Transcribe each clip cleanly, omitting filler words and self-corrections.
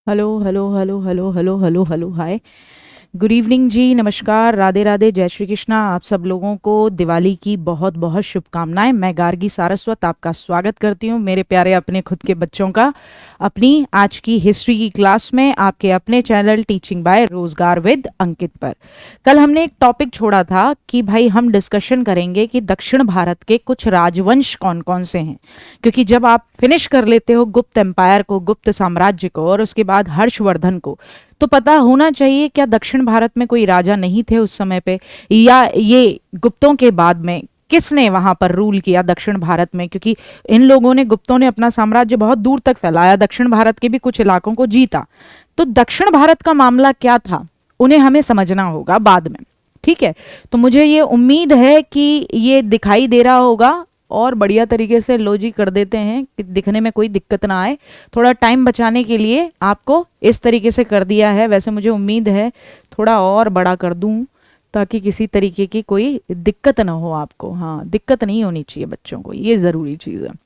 Hello hello hello hello hello hello hello hi. Good evening ji, नमस्कार, राधे राधे, जय श्री कृष्णा। आप सब लोगों को दिवाली की बहुत बहुत शुभकामनाएं। मैं गार्गी सारस्वत आपका स्वागत करती हूँ, मेरे प्यारे अपने खुद के बच्चों का, अपनी आज की हिस्ट्री की क्लास में आपके अपने चैनल टीचिंग बाय रोजगार विद अंकित पर। कल हमने एक टॉपिक छोड़ा था कि भाई हम डिस्कशन करेंगे कि दक्षिण भारत के कुछ राजवंश कौन कौन से हैं, क्योंकि जब आप फिनिश कर लेते हो गुप्त एम्पायर को, गुप्त साम्राज्य को, और उसके बाद हर्षवर्धन को, तो पता होना चाहिए क्या दक्षिण भारत में कोई राजा नहीं थे उस समय पे, या ये गुप्तों के बाद में किसने वहां पर रूल किया दक्षिण भारत में। क्योंकि इन लोगों ने, गुप्तों ने अपना साम्राज्य बहुत दूर तक फैलाया, दक्षिण भारत के भी कुछ इलाकों को जीता। तो दक्षिण भारत का मामला क्या था उन्हें हमें समझना होगा बाद में। ठीक है, तो मुझे ये उम्मीद है कि ये दिखाई दे रहा होगा और बढ़िया तरीके से लो जी कर देते हैं कि दिखने में कोई दिक्कत ना आए। थोड़ा टाइम बचाने के लिए आपको इस तरीके से कर दिया है, वैसे मुझे उम्मीद है थोड़ा और बड़ा कर दूं ताकि किसी तरीके की कोई दिक्कत ना हो आपको। हाँ, दिक्कत नहीं होनी चाहिए बच्चों को, ये ज़रूरी चीज़ है।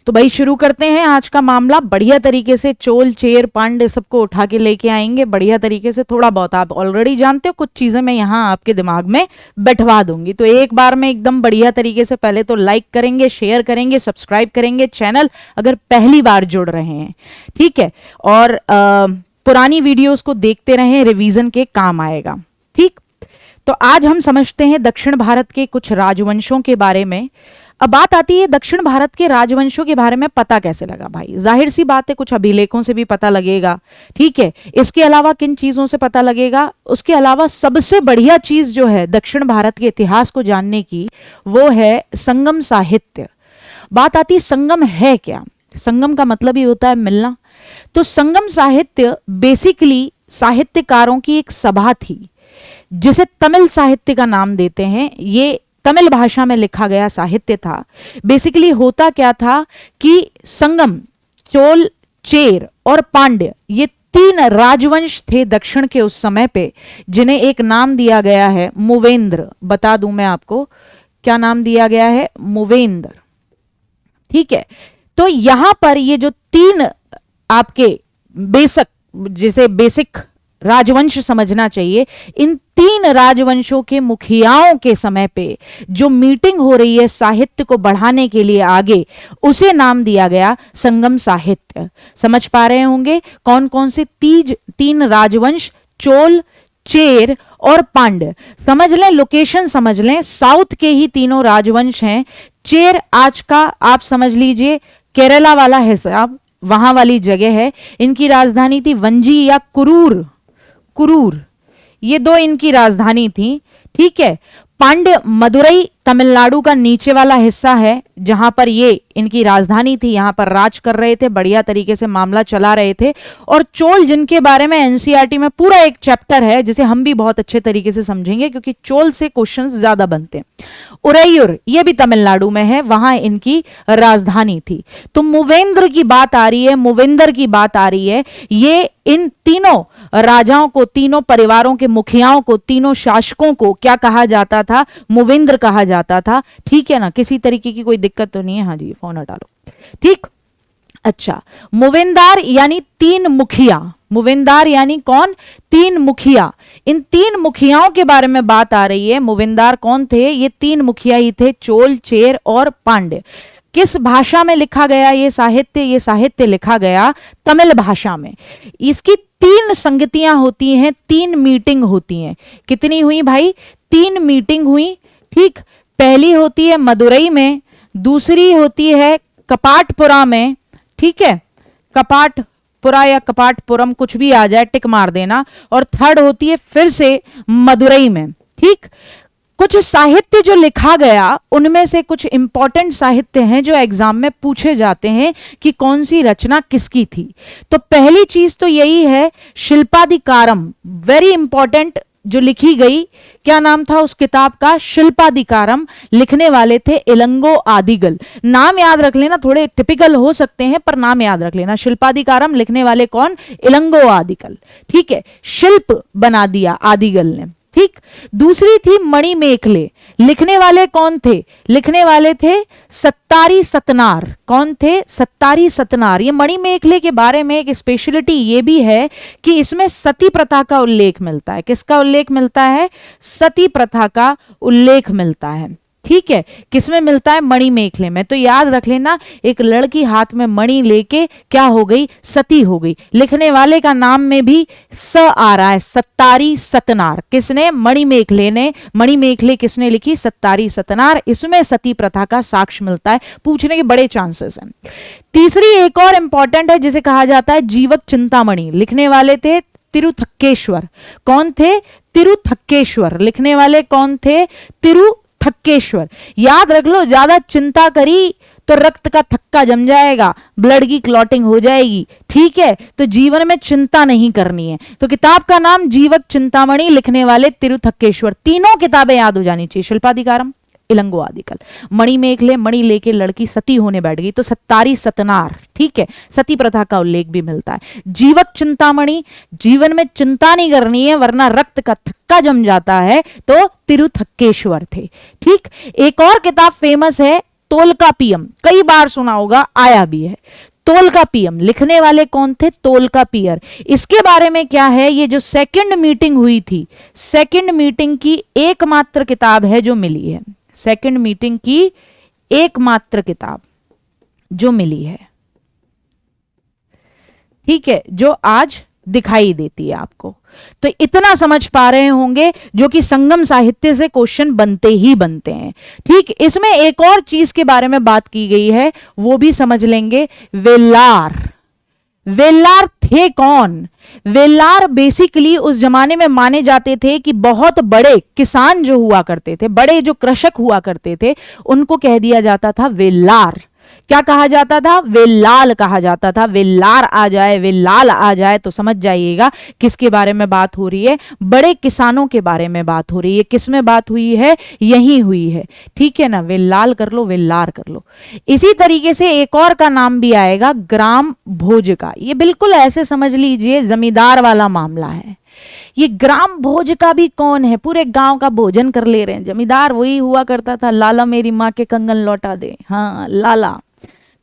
तो भाई शुरू करते हैं आज का मामला बढ़िया तरीके से। चोल चेर पांड्य सबको उठा के लेके आएंगे बढ़िया तरीके से। थोड़ा बहुत आप ऑलरेडी जानते हो, कुछ चीजें मैं यहाँ आपके दिमाग में बैठवा दूंगी। तो एक बार में एकदम बढ़िया तरीके से पहले तो लाइक करेंगे, शेयर करेंगे, सब्सक्राइब करेंगे चैनल अगर पहली बार जुड़ रहे हैं, ठीक है। और पुरानी वीडियोस को देखते रहें, रिवीजन के काम आएगा, ठीक। तो आज हम समझते हैं दक्षिण भारत के कुछ राजवंशों के बारे में। अब बात आती है दक्षिण भारत के राजवंशों के बारे में पता कैसे लगा भाई। जाहिर सी बात है, कुछ अभिलेखों से भी पता लगेगा, ठीक है। इसके अलावा किन चीजों से पता लगेगा, उसके अलावा सबसे बढ़िया चीज जो है दक्षिण भारत के इतिहास को जानने की, वो है संगम साहित्य। बात आती है संगम है क्या। संगम का मतलब ही होता है मिलना। तो संगम साहित्य बेसिकली साहित्यकारों की एक सभा थी जिसे तमिल साहित्य का नाम देते हैं। ये तमिल भाषा में लिखा गया साहित्य था। बेसिकली होता क्या था कि संगम, चोल, चेर और पांड्य, ये तीन राजवंश थे दक्षिण के उस समय पे, जिन्हें एक नाम दिया गया है मूवेंद्र। बता दूं मैं आपको क्या नाम दिया गया है, मूवेंद्र, ठीक है। तो यहां पर ये जो तीन आपके बेसिक, जिसे बेसिक राजवंश समझना चाहिए, इन तीन राजवंशों के मुखियाओं के समय पे जो मीटिंग हो रही है साहित्य को बढ़ाने के लिए आगे, उसे नाम दिया गया संगम साहित्य। समझ पा रहे होंगे कौन कौन से तीन राजवंश, चोल, चेर और पांड्य। समझ लें, लोकेशन समझ लें, साउथ के ही तीनों राजवंश हैं। चेर आज का आप समझ लीजिए केरला वाला हिस्सा, वहां वाली जगह है। इनकी राजधानी थी वंजी या कुरूर, कुरूर, ये दो इनकी राजधानी थी, ठीक है। पांड्य मदुरई तमिलनाडु का नीचे वाला हिस्सा है, जहां पर ये इनकी राजधानी थी, यहां पर राज कर रहे थे, बढ़िया तरीके से मामला चला रहे थे। और चोल, जिनके बारे में एनसीईआरटी में पूरा एक चैप्टर है, जिसे हम भी बहुत अच्छे तरीके से समझेंगे क्योंकि चोल से क्वेश्चंस ज्यादा बनते हैं। उरैयूर, ये भी तमिलनाडु में है, वहां इनकी राजधानी थी। तो मूवेंद्र की बात आ रही है, मूवेंद्र की बात आ रही है। ये इन तीनों राजाओं को, तीनों परिवारों के मुखियाओं को, तीनों शासकों को क्या कहा जाता था, मूवेंद्र कहा जाता था, ठीक है ना। किसी तरीके की कोई दिक्कत तो नहीं है। हाँ जी, फोन हटा लो, ठीक। अच्छा, मूवेंदार यानी तीन मुखिया। मूवेंदार यानी कौन, तीन मुखिया। इन तीन मुखियाओं के बारे में बात आ रही है। मूवेंदार कौन थे, ये तीन मुखिया ही थे, चोल, चेर और पांड्य। किस भाषा में लिखा गया ये साहित्य, ये साहित्य लिखा गया तमिल भाषा में। इसकी तीन संगतियां होती हैं, तीन मीटिंग होती हैं। कितनी हुई भाई, तीन मीटिंग हुई, ठीक। पहली होती है मदुरई में, दूसरी होती है कपाटपुरा में, ठीक है। कपाटपुरा या कपाटपुरम कुछ भी आ जाए, टिक मार देना। और थर्ड होती है फिर से मदुरई में, ठीक। कुछ साहित्य जो लिखा गया, उनमें से कुछ इंपॉर्टेंट साहित्य हैं जो एग्जाम में पूछे जाते हैं कि कौन सी रचना किसकी थी। तो पहली चीज तो यही है शिल्पाधिकारम, वेरी इंपॉर्टेंट, जो लिखी गई। क्या नाम था उस किताब का, शिल्पाधिकारम। लिखने वाले थे इलंगो आदिगल। नाम याद रख लेना, थोड़े टिपिकल हो सकते हैं पर नाम याद रख लेना। शिल्पाधिकारम लिखने वाले कौन, इलंगो आदिगल, ठीक है। शिल्प बना दिया आदिगल ने, ठीक। दूसरी थी मणिमेखले, लिखने वाले कौन थे? लिखने वाले थे सत्तारी सतनार। कौन थे? सत्तारी सतनार। ये मणिमेखले के बारे में एक स्पेशलिटी ये भी है कि इसमें सती प्रथा का उल्लेख मिलता है। किसका उल्लेख मिलता है? सती प्रथा का उल्लेख मिलता है। ठीक है, किसमें मिलता है? मणिमेखले में। तो याद रख लेना, एक लड़की हाथ में मणि लेके क्या हो गई? सती हो गई। लिखने वाले का नाम में भी स आ रहा है, सत्तारी सतनार। किसने? मणिमेखले ने। मणिमेखले किसने लिखी? सत्तारी सतनार। इसमें सती प्रथा का साक्ष्य मिलता है, पूछने के बड़े चांसेस हैं। तीसरी एक और इंपॉर्टेंट है जिसे कहा जाता है जीवक चिंतामणि। लिखने वाले थे तिरुथक्केश्वर। कौन थे? तिरुथक्केश्वर। लिखने वाले कौन थे? तिरुथक्केश्वर। याद रख लो, ज्यादा चिंता करी तो रक्त का थक्का जम जाएगा, ब्लड की क्लॉटिंग हो जाएगी। ठीक है, तो जीवन में चिंता नहीं करनी है। तो किताब का नाम जीवक चिंतामणि, लिखने वाले तिरुथक्केश्वर। तीनों किताबें याद हो जानी चाहिए, शिल्पाधिकारम, इलंगो आदिकल। मणिमेखले, मणि लेके लड़की सती होने बैठ गई तो सत्तारी सतनार। ठीक है, सती प्रथा का उल्लेख भी मिलता है। जीवक चिंतामणि, जीवन में चिंता नहीं करनी है वरना रक्त का थक्का जम जाता है, तो तिरुथक्केश्वर थे। ठीक। एक और किताब फेमस है तोलकापियम, कई बार सुना होगा, आया भी है। तोलकापियम, लिखने वाले कौन थे? तोलकापियर। इसके बारे में क्या है? ये जो सेकंड मीटिंग हुई थी, सेकंड मीटिंग की एकमात्र किताब है जो मिली है। सेकंड मीटिंग की एकमात्र किताब जो मिली है। ठीक है, जो आज दिखाई देती है आपको। तो इतना समझ पा रहे होंगे जो कि संगम साहित्य से क्वेश्चन बनते ही बनते हैं। ठीक। इसमें एक और चीज के बारे में बात की गई है, वो भी समझ लेंगे। वेलार। वेलार थे कौन? वेलार बेसिकली उस जमाने में माने जाते थे कि बहुत बड़े किसान जो हुआ करते थे, बड़े जो कृषक हुआ करते थे, उनको कह दिया जाता था वेलार। क्या कहा जाता था? वेलाल कहा जाता था। वेलार आ जाए, वेलाल आ जाए तो समझ जाइएगा किसके बारे में बात हो रही है। बड़े किसानों के बारे में बात हो रही है। किस में बात हुई है? यही हुई है। ठीक है ना, वेलाल कर लो, वेलार कर लो। इसी तरीके से एक और का नाम भी आएगा, ग्राम भोज का। ये बिल्कुल ऐसे समझ लीजिए जमींदार वाला मामला है। ये ग्राम भोज का भी कौन है? पूरे गांव का भोजन कर ले रहे हैं। जमींदार वही हुआ करता था, लाला मेरी माँ के कंगन लौटा दे, हाँ लाला।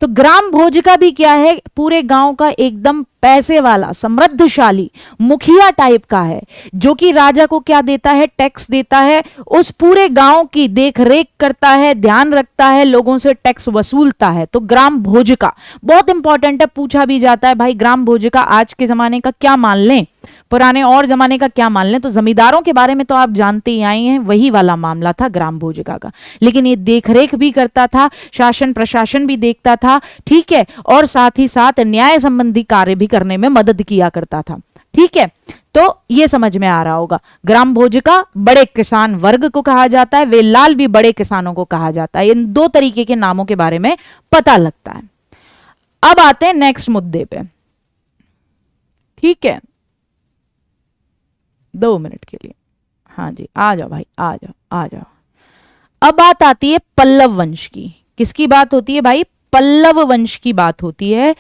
तो ग्राम भोज का भी क्या है? पूरे गांव का एकदम पैसे वाला समृद्धशाली मुखिया टाइप का है, जो कि राजा को क्या देता है? टैक्स देता है। उस पूरे गांव की देख रेख करता है, ध्यान रखता है, लोगों से टैक्स वसूलता है। तो ग्राम भोज का बहुत इंपॉर्टेंट है, पूछा भी जाता है भाई ग्राम भोज का आज के जमाने का क्या मान लें, पुराने और जमाने का क्या मान लें। तो जमींदारों के बारे में तो आप जानते ही आए हैं, वही वाला मामला था ग्राम भोजिका का। लेकिन ये देखरेख भी करता था, शासन प्रशासन भी देखता था। ठीक है, और साथ ही साथ न्याय संबंधी कार्य भी करने में मदद किया करता था। ठीक है, तो ये समझ में आ रहा होगा। ग्राम भोजिका बड़े किसान वर्ग को कहा जाता है, वेलाल भी बड़े किसानों को कहा जाता है। इन दो तरीके के नामों के बारे में पता लगता है। अब आते हैं नेक्स्ट मुद्दे पे। ठीक है, 2 मिनट के लिए। हाँ जी, आ जाओ भाई, आ जाओ आ जाओ। अब बात आती है पल्लव वंश की। किसकी बात होती है भाई? पल्लव वंश की बात होती है।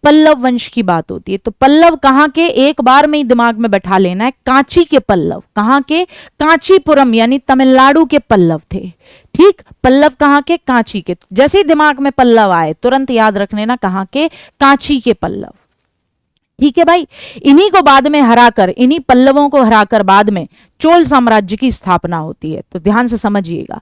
पल्लव वंश की बात होती है। तो पल्लव कहां के? एक बार में ही दिमाग में बैठा लेना है, कांची के पल्लव। कहां के? कांचीपुरम यानी तमिलनाडु के पल्लव थे। ठीक, पल्लव कहां के? कांची के। जैसे ही दिमाग में पल्लव आए तुरंत याद रख लेना कहां के? कांची के पल्लव। ठीक है भाई, इन्हीं को बाद में हराकर, इन्हीं पल्लवों को हराकर बाद में चोल साम्राज्य की स्थापना होती है। तो ध्यान से समझिएगा।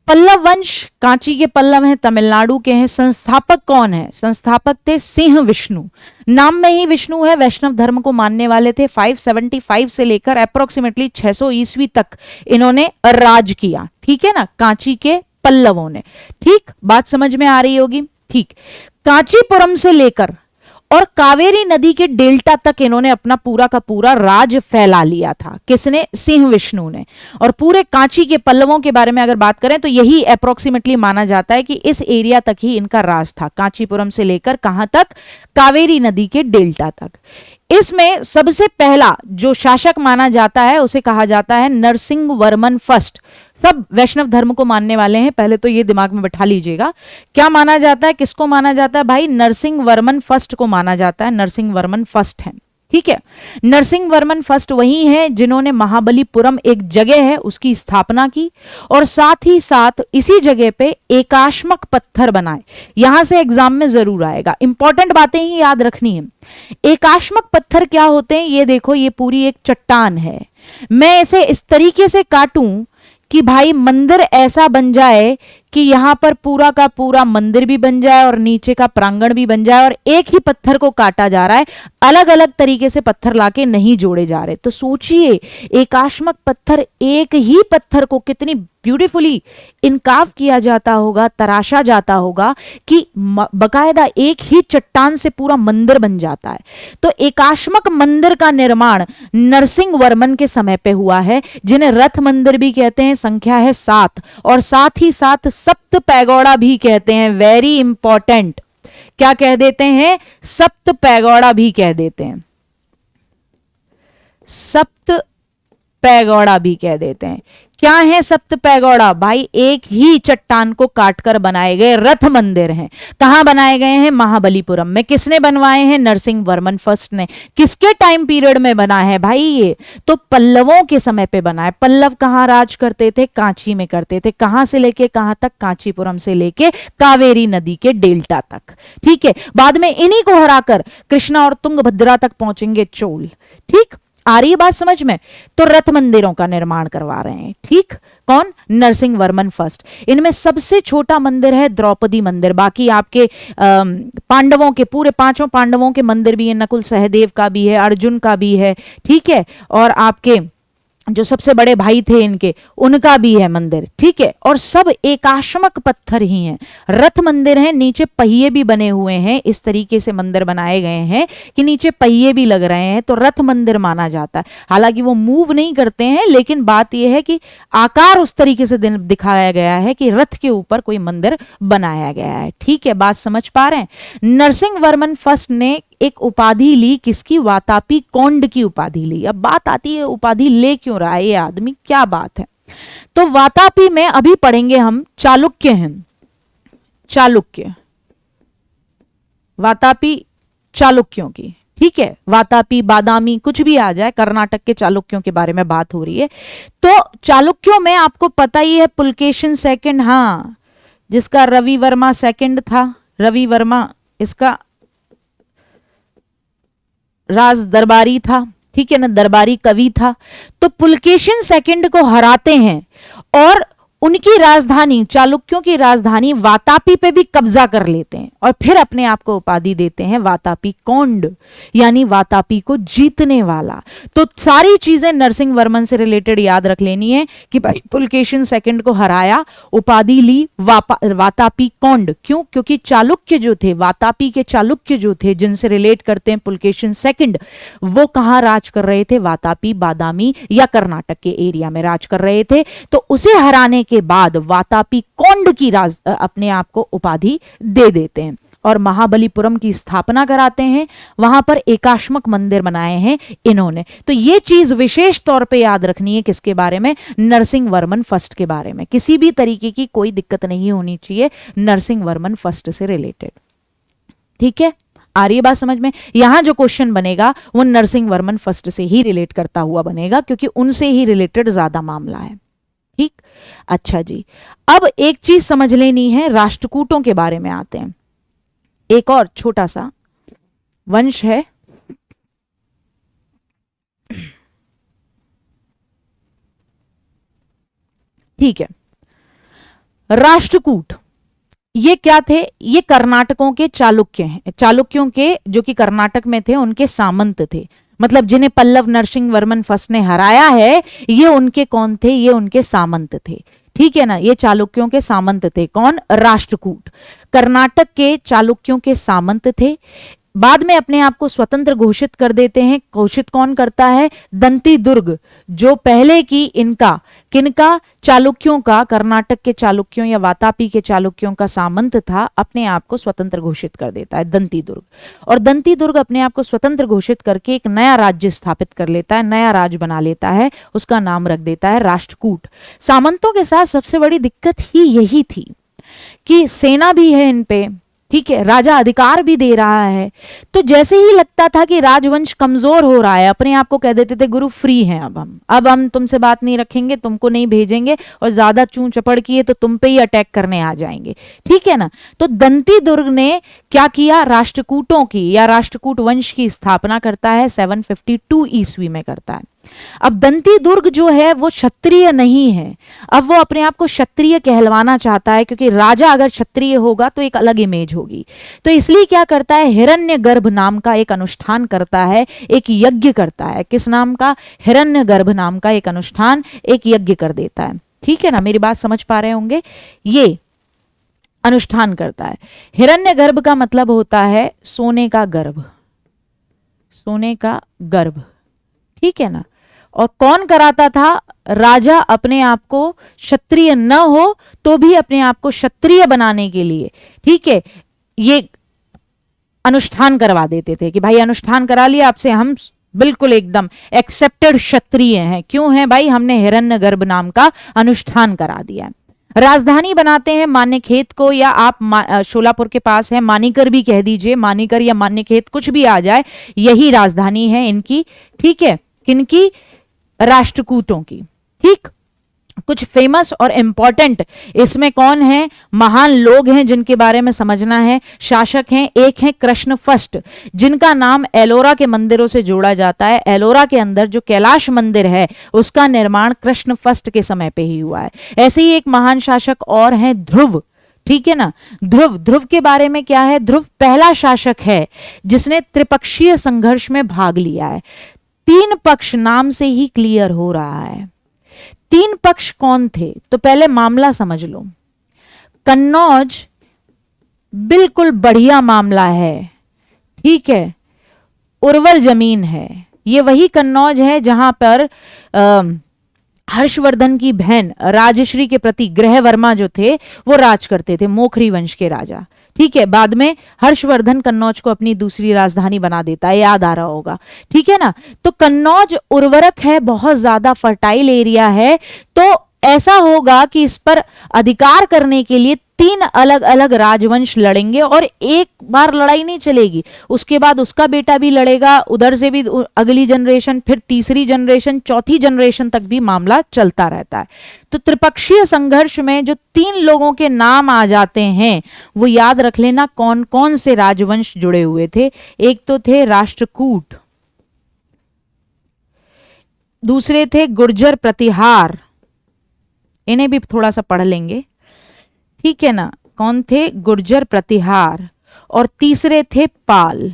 पल्लव वंश कांची के पल्लव हैं, तमिलनाडु के हैं। संस्थापक कौन है? संस्थापक थे सिंह विष्णु। नाम में ही विष्णु है। वैष्णव धर्म को मानने वाले थे। 575 से लेकर अप्रोक्सीमेटली 600 ईस्वी तक इन्होंने राज किया। ठीक है ना, कांची के पल्लवों ने। ठीक, बात समझ में आ रही होगी। ठीक, कांचीपुरम से लेकर और कावेरी नदी के डेल्टा तक इन्होंने अपना पूरा का पूरा राज फैला लिया था। किसने? सिंह विष्णु ने। और पूरे कांची के पल्लवों के बारे में अगर बात करें तो यही अप्रोक्सीमेटली माना जाता है कि इस एरिया तक ही इनका राज था, कांचीपुरम से लेकर कहां तक? कावेरी नदी के डेल्टा तक। इसमें सबसे पहला जो शासक माना जाता है उसे कहा जाता है नरसिंह वर्मन फर्स्ट। सब वैष्णव धर्म को मानने वाले हैं, पहले तो ये दिमाग में बैठा लीजिएगा। क्या माना जाता है? किसको माना जाता है भाई? नरसिंह वर्मन फर्स्ट को माना जाता है। नरसिंह वर्मन फर्स्ट है। ठीक है। नरसिंह वर्मन फर्स्ट वही है जिन्होंने महाबलीपुरम एक जगह है उसकी स्थापना की, और साथ ही साथ इसी जगह पे एकाश्मक पत्थर बनाए। यहां से एग्जाम में जरूर आएगा, इंपॉर्टेंट बातें ही याद रखनी है। एकाश्मक पत्थर क्या होते हैं, ये देखो, ये पूरी एक चट्टान है। मैं इसे इस तरीके से काटूं कि भाई मंदिर ऐसा बन जाए कि यहां पर पूरा का पूरा मंदिर भी बन जाए और नीचे का प्रांगण भी बन जाए, और एक ही पत्थर को काटा जा रहा है, अलग अलग तरीके से पत्थर लाके नहीं जोड़े जा रहे। तो सोचिए, एकाश्मक पत्थर, एक ही पत्थर को कितनी ब्यूटीफुली इनकाव किया जाता होगा, तराशा जाता होगा कि बकायदा एक ही चट्टान से पूरा मंदिर बन जाता है। तो एकाश्मक मंदिर का निर्माण नरसिंह वर्मन के समय पे हुआ है, जिन्हें रथ मंदिर भी कहते हैं, संख्या है 7, और साथ ही साथ सप्त पैगोड़ा भी कहते हैं। वेरी इंपॉर्टेंट, क्या कह देते हैं, सप्त पैगोड़ा भी कह देते हैं, सप्त पैगोड़ा भी कह देते हैं। क्या है सप्त पैगोड़ा? भाई एक ही चट्टान को काटकर बनाए गए रथ मंदिर हैं। कहां बनाए गए हैं? महाबलीपुरम में। किसने बनवाए हैं? नरसिंह वर्मन फर्स्ट ने। किसके टाइम पीरियड में बना है भाई? ये तो पल्लवों के समय पे बना है। पल्लव कहां राज करते थे? कांची में करते थे। कहां से लेके कहां तक? कांचीपुरम से लेके कावेरी नदी के डेल्टा तक। ठीक है, बाद में इन्हीं को हराकर कृष्णा और तुंगभद्रा तक पहुंचेंगे चोल। ठीक, आ रही है बात समझ में? तो रथ मंदिरों का निर्माण करवा रहे हैं। ठीक, कौन? नरसिंह वर्मन फर्स्ट। इनमें सबसे छोटा मंदिर है द्रौपदी मंदिर। बाकी आपके पांडवों के, पूरे 5 पांडवों के मंदिर भी है, नकुल सहदेव का भी है, अर्जुन का भी है। ठीक है, और आपके जो सबसे बड़े भाई थे इनके, उनका भी है मंदिर। ठीक है, और सब एकाश्मक पत्थर ही हैं। रथ मंदिर है, नीचे पहिए भी बने हुए हैं। इस तरीके से मंदिर बनाए गए हैं कि नीचे पहिए भी लग रहे हैं, तो रथ मंदिर माना जाता है। हालांकि वो मूव नहीं करते हैं, लेकिन बात यह है कि आकार उस तरीके से दिखाया गया है कि रथ के ऊपर कोई मंदिर बनाया गया है। ठीक है, बात समझ पा रहे हैं? नरसिंह वर्मन फर्स्ट ने एक उपाधि ली, किसकी? वातापी कोंड की उपाधि ली। अब बात आती है, उपाधि ले क्यों रहा है ये आदमी, क्या बात है? तो वातापी में अभी पढ़ेंगे हम, चालुक्य हैं, चालुक्य, वातापी चालुक्यों की। ठीक है, वातापी, बादामी, कुछ भी आ जाए, कर्नाटक के चालुक्यों के बारे में बात हो रही है। तो चालुक्यों में आपको पता ही है, पुलकेशिन सेकंड, हाँ, जिसका रवि वर्मा सेकंड था। रवि वर्मा इसका राज दरबारी था। ठीक है ना, दरबारी कवि था। तो पुलकेशिन सेकंड को हराते हैं और उनकी राजधानी, चालुक्यों की राजधानी वातापी पे भी कब्जा कर लेते हैं, और फिर अपने आप को उपाधि देते हैं वातापी कोंड, यानी वातापी को जीतने वाला। तो सारी चीजें नरसिंह वर्मन से रिलेटेड याद रख लेनी है कि भाई पुलकेशिन सेकंड को हराया, उपाधि ली वातापी कोंड। क्यों? क्योंकि चालुक्य जो थे, वातापी के चालुक्य जो थे, जिनसे रिलेट करते हैं पुलकेशिन सेकंड, वो कहां राज कर रहे थे? वातापी, बादामी या कर्नाटक के एरिया में राज कर रहे थे। तो उसे हराने के बाद वातापी कोंड की अपने आप को उपाधि दे देते हैं और महाबलीपुरम की स्थापना कराते हैं। वहां पर एकाश्मक मंदिर बनाए हैं इन्होंने। तो ये चीज विशेष तौर पे याद रखनी है, किसके बारे में? नरसिंह वर्मन फर्स्ट के बारे में। किसी भी तरीके की कोई दिक्कत नहीं होनी चाहिए नरसिंह वर्मन फर्स्ट से रिलेटेड। ठीक है, आ रही है बात समझ में? यहां जो क्वेश्चन बनेगा वो नरसिंह वर्मन फर्स्ट से ही रिलेट करता हुआ बनेगा, क्योंकि उनसे ही रिलेटेड ज्यादा मामला है। ठीक, अच्छा जी, अब एक चीज समझ लेनी है, राष्ट्रकूटों के बारे में आते हैं। एक और छोटा सा वंश है, ठीक है, राष्ट्रकूट। ये क्या थे? ये कर्नाटकों के चालुक्य हैं। चालुक्यों के, जो कि कर्नाटक में थे, उनके सामंत थे। मतलब जिन्हें पल्लव नरसिंह वर्मन फर्स्ट ने हराया है, ये उनके कौन थे? ये उनके सामंत थे। ठीक है ना, ये चालुक्यों के सामंत थे। कौन? राष्ट्रकूट कर्नाटक के चालुक्यों के सामंत थे। बाद में अपने आप को स्वतंत्र घोषित कर देते हैं। घोषित कौन करता है? दंती दुर्ग, जो पहले की इनका, किनका? चालुक्यों का, कर्नाटक के चालुक्यों या वातापी के चालुक्यों का सामंत था, अपने आप को स्वतंत्र घोषित कर देता है, दंती दुर्ग। और दंती दुर्ग अपने आप को स्वतंत्र घोषित करके एक नया राज्य स्थापित कर लेता है, नया राज्य बना लेता है, उसका नाम रख देता है राष्ट्रकूट। सामंतों के साथ सबसे बड़ी दिक्कत ही यही थी कि सेना भी है इन पे, ठीक है, राजा अधिकार भी दे रहा है। तो जैसे ही लगता था कि राजवंश कमजोर हो रहा है, अपने आप को कह देते थे गुरु फ्री हैं अब हम तुमसे बात नहीं रखेंगे, तुमको नहीं भेजेंगे, और ज्यादा चूं चपड़ किए तो तुम पे ही अटैक करने आ जाएंगे, ठीक है ना। तो दंती दुर्ग ने क्या किया, राष्ट्रकूटों की या राष्ट्रकूट वंश की स्थापना करता है, 752 ईस्वी में करता है। अब दंती दुर्ग जो है वो क्षत्रिय नहीं है, अब वो अपने आप को क्षत्रिय कहलवाना चाहता है, क्योंकि राजा अगर क्षत्रिय होगा तो एक अलग इमेज होगी। तो इसलिए क्या करता है, हिरण्यगर्भ नाम का एक अनुष्ठान करता है, एक यज्ञ करता है। किस नाम का, हिरण्यगर्भ नाम का एक अनुष्ठान, एक यज्ञ कर देता है, ठीक है ना, मेरी बात समझ पा रहे होंगे। ये अनुष्ठान करता है। हिरण्यगर्भ का मतलब होता है सोने का गर्भ, सोने का गर्भ, ठीक है ना। और कौन कराता था, राजा अपने आप को क्षत्रिय न हो तो भी अपने आप को क्षत्रिय बनाने के लिए, ठीक है, ये अनुष्ठान करवा देते थे कि भाई अनुष्ठान करा लिया आपसे, हम बिल्कुल एकदम एक्सेप्टेड क्षत्रिय हैं। क्यों है भाई, हमने हिरण्यगर्भ नाम का अनुष्ठान करा दिया है। राजधानी बनाते हैं मान्यखेत को, या आप शोलापुर के पास है मानिकर भी कह दीजिए, मानिकर या मान्यखेत कुछ भी आ जाए, यही राजधानी है इनकी, ठीक है, किनकी, राष्ट्रकूटों की। ठीक, कुछ फेमस और इंपॉर्टेंट इसमें कौन है, महान लोग हैं जिनके बारे में समझना है, शासक हैं। एक है कृष्ण फस्ट, जिनका नाम एलोरा के मंदिरों से जोड़ा जाता है। एलोरा के अंदर जो कैलाश मंदिर है उसका निर्माण कृष्ण फस्ट के समय पे ही हुआ है। ऐसे ही एक महान शासक और हैं ध्रुव, ठीक है ना। ध्रुव के बारे में क्या है, ध्रुव पहला शासक है जिसने त्रिपक्षीय संघर्ष में भाग लिया है। तीन पक्ष नाम से ही क्लियर हो रहा है। तीन पक्ष कौन थे, तो पहले मामला समझ लो। कन्नौज बिल्कुल बढ़िया मामला है, ठीक है, उर्वर जमीन है। ये वही कन्नौज है जहां पर हर्षवर्धन की बहन राजश्री के प्रति ग्रहवर्मा जो थे वो राज करते थे, मोखरी वंश के राजा, ठीक है। बाद में हर्षवर्धन कन्नौज को अपनी दूसरी राजधानी बना देता है, याद आ रहा होगा, ठीक है ना। तो कन्नौज उर्वरक है, बहुत ज्यादा फर्टाइल एरिया है। तो ऐसा होगा कि इस पर अधिकार करने के लिए तीन अलग अलग राजवंश लड़ेंगे, और एक बार लड़ाई नहीं चलेगी, उसके बाद उसका बेटा भी लड़ेगा, उधर से भी अगली जनरेशन, फिर तीसरी जनरेशन, चौथी जनरेशन तक भी मामला चलता रहता है। तो त्रिपक्षीय संघर्ष में जो तीन लोगों के नाम आ जाते हैं वो याद रख लेना, कौन कौन से राजवंश जुड़े हुए थे। एक तो थे राष्ट्रकूट, दूसरे थे गुर्जर प्रतिहार, इन्हें भी थोड़ा सा पढ़ लेंगे, ठीक है ना। कौन थे, गुर्जर प्रतिहार। और तीसरे थे पाल,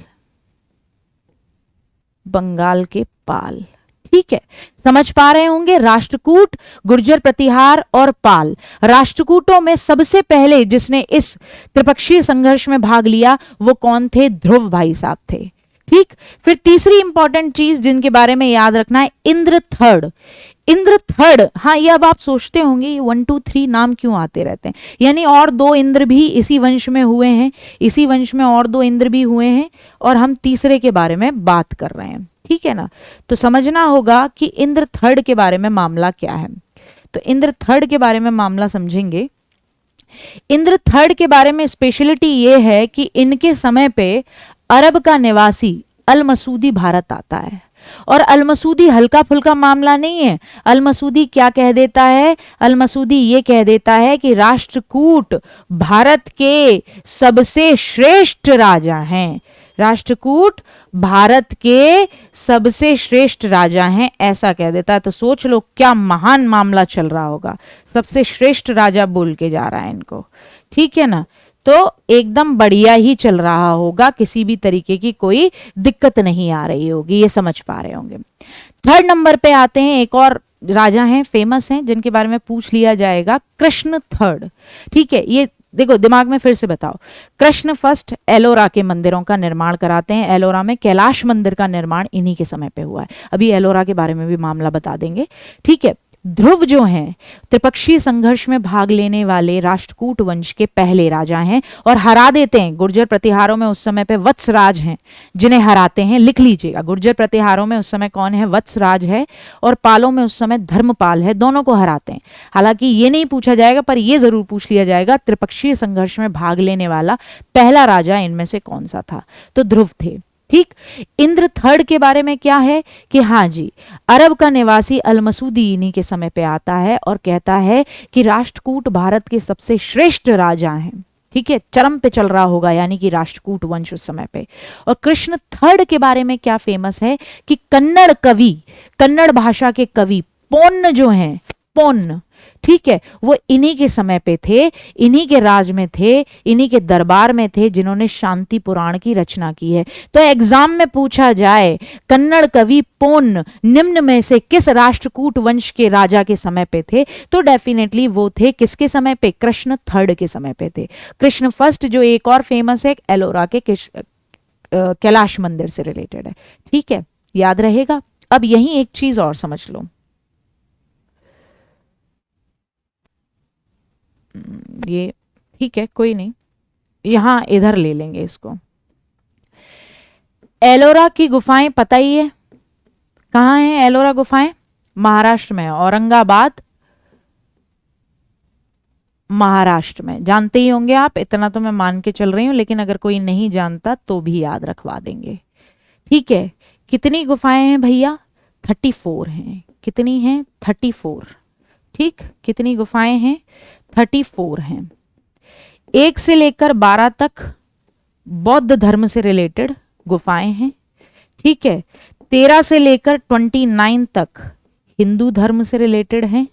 बंगाल के पाल, ठीक है। समझ पा रहे होंगे, राष्ट्रकूट, गुर्जर प्रतिहार और पाल। राष्ट्रकूटों में सबसे पहले जिसने इस त्रिपक्षीय संघर्ष में भाग लिया वो कौन थे, ध्रुव भाई साहब थे, ठीक। फिर तीसरी इंपॉर्टेंट चीज जिनके बारे में याद रखना है, इंद्र थर्ड। इंद्र थर्ड, हाँ, ये अब आप सोचते होंगे ये 1 2 3 नाम क्यों आते रहते हैं, यानी और दो इंद्र भी इसी वंश में हुए हैं, इसी वंश में और दो इंद्र भी हुए हैं, और हम तीसरे के बारे में बात कर रहे हैं, ठीक है ना। तो समझना होगा कि इंद्र थर्ड के बारे में मामला क्या है। तो इंद्र थर्ड के बारे में मामला समझेंगे। इंद्र थर्ड के बारे में स्पेशलिटी ये है कि इनके समय पे अरब का निवासी अल मसूदी भारत आता है, और अल मसूदी हल्का फुल्का मामला नहीं है। अल मसूदी क्या कह देता है, अल मसूदी ये कह देता है कि राष्ट्रकूट भारत के सबसे श्रेष्ठ राजा हैं, राष्ट्रकूट भारत के सबसे श्रेष्ठ राजा हैं, ऐसा कह देता है। तो सोच लो क्या महान मामला चल रहा होगा, सबसे श्रेष्ठ राजा बोल के जा रहा है इनको, ठीक है ना। तो एकदम बढ़िया ही चल रहा होगा, किसी भी तरीके की कोई दिक्कत नहीं आ रही होगी, ये समझ पा रहे होंगे। थर्ड नंबर पे आते हैं, एक और राजा हैं, फेमस हैं, जिनके बारे में पूछ लिया जाएगा, कृष्ण थर्ड, ठीक है। ये देखो दिमाग में फिर से बताओ, कृष्ण फर्स्ट एलोरा के मंदिरों का निर्माण कराते हैं। एलोरा में कैलाश मंदिर का निर्माण इन्हीं के समय पे हुआ है, अभी एलोरा के बारे में भी मामला बता देंगे, ठीक है। ध्रुव जो हैं त्रिपक्षीय संघर्ष में भाग लेने वाले राष्ट्रकूट वंश के पहले राजा हैं और हरा देते हैं। गुर्जर प्रतिहारों में उस समय पे वत्सराज हैं जिन्हें हराते हैं। लिख लीजिएगा, गुर्जर प्रतिहारों में उस समय कौन है? वत्सराज है, और पालों में उस समय धर्मपाल है, दोनों को हराते हैं। हालांकि ये नहीं पूछा जाएगा पर ये जरूर पूछ लिया जाएगा त्रिपक्षीय संघर्ष में भाग लेने वाला पहला राजा इनमें से कौन सा था? तो ध्रुव थे। ठीक। इंद्र थर्ड के बारे में क्या है कि हाँ जी, अरब का निवासी अलमसूदी इन्हीं के समय पे आता है और कहता है कि राष्ट्रकूट भारत के सबसे श्रेष्ठ राजा हैं। ठीक है, चरम पे चल रहा होगा यानी कि राष्ट्रकूट वंश उस समय पे। और कृष्ण थर्ड के बारे में क्या फेमस है कि कन्नड़ कवि, कन्नड़ भाषा के कवि पोन्न जो हैं, पोन्न, ठीक है, वो इन्हीं के समय पे थे, इन्हीं के राज में थे, इन्हीं के दरबार में थे जिन्होंने शांति पुराण की रचना की है। तो एग्जाम में पूछा जाए कन्नड़ कवि पोन्न निम्न में से किस राष्ट्रकूट वंश के राजा के समय पे थे, तो डेफिनेटली वो थे किसके समय पे? कृष्ण थर्ड के समय पे थे। कृष्ण फर्स्ट जो एक और फेमस है एलोरा के कैलाश मंदिर से रिलेटेड है। ठीक है, याद रहेगा। अब यही एक चीज और समझ लो, ये ठीक है कोई नहीं, यहां इधर ले लेंगे इसको। एलोरा की गुफाएं पता ही है कहां है? एलोरा गुफाएं महाराष्ट्र में, औरंगाबाद महाराष्ट्र में, जानते ही होंगे आप, इतना तो मैं मान के चल रही हूं, लेकिन अगर कोई नहीं जानता तो भी याद रखवा देंगे। ठीक है, कितनी गुफाएं हैं भैया? 34 हैं। कितनी हैं? 34। ठीक, कितनी गुफाएं हैं? 34 हैं। 1 से लेकर 12 तक बौद्ध धर्म से रिलेटेड गुफाएं हैं। ठीक है, 13 से लेकर 29 तक हिंदू धर्म से रिलेटेड हैं।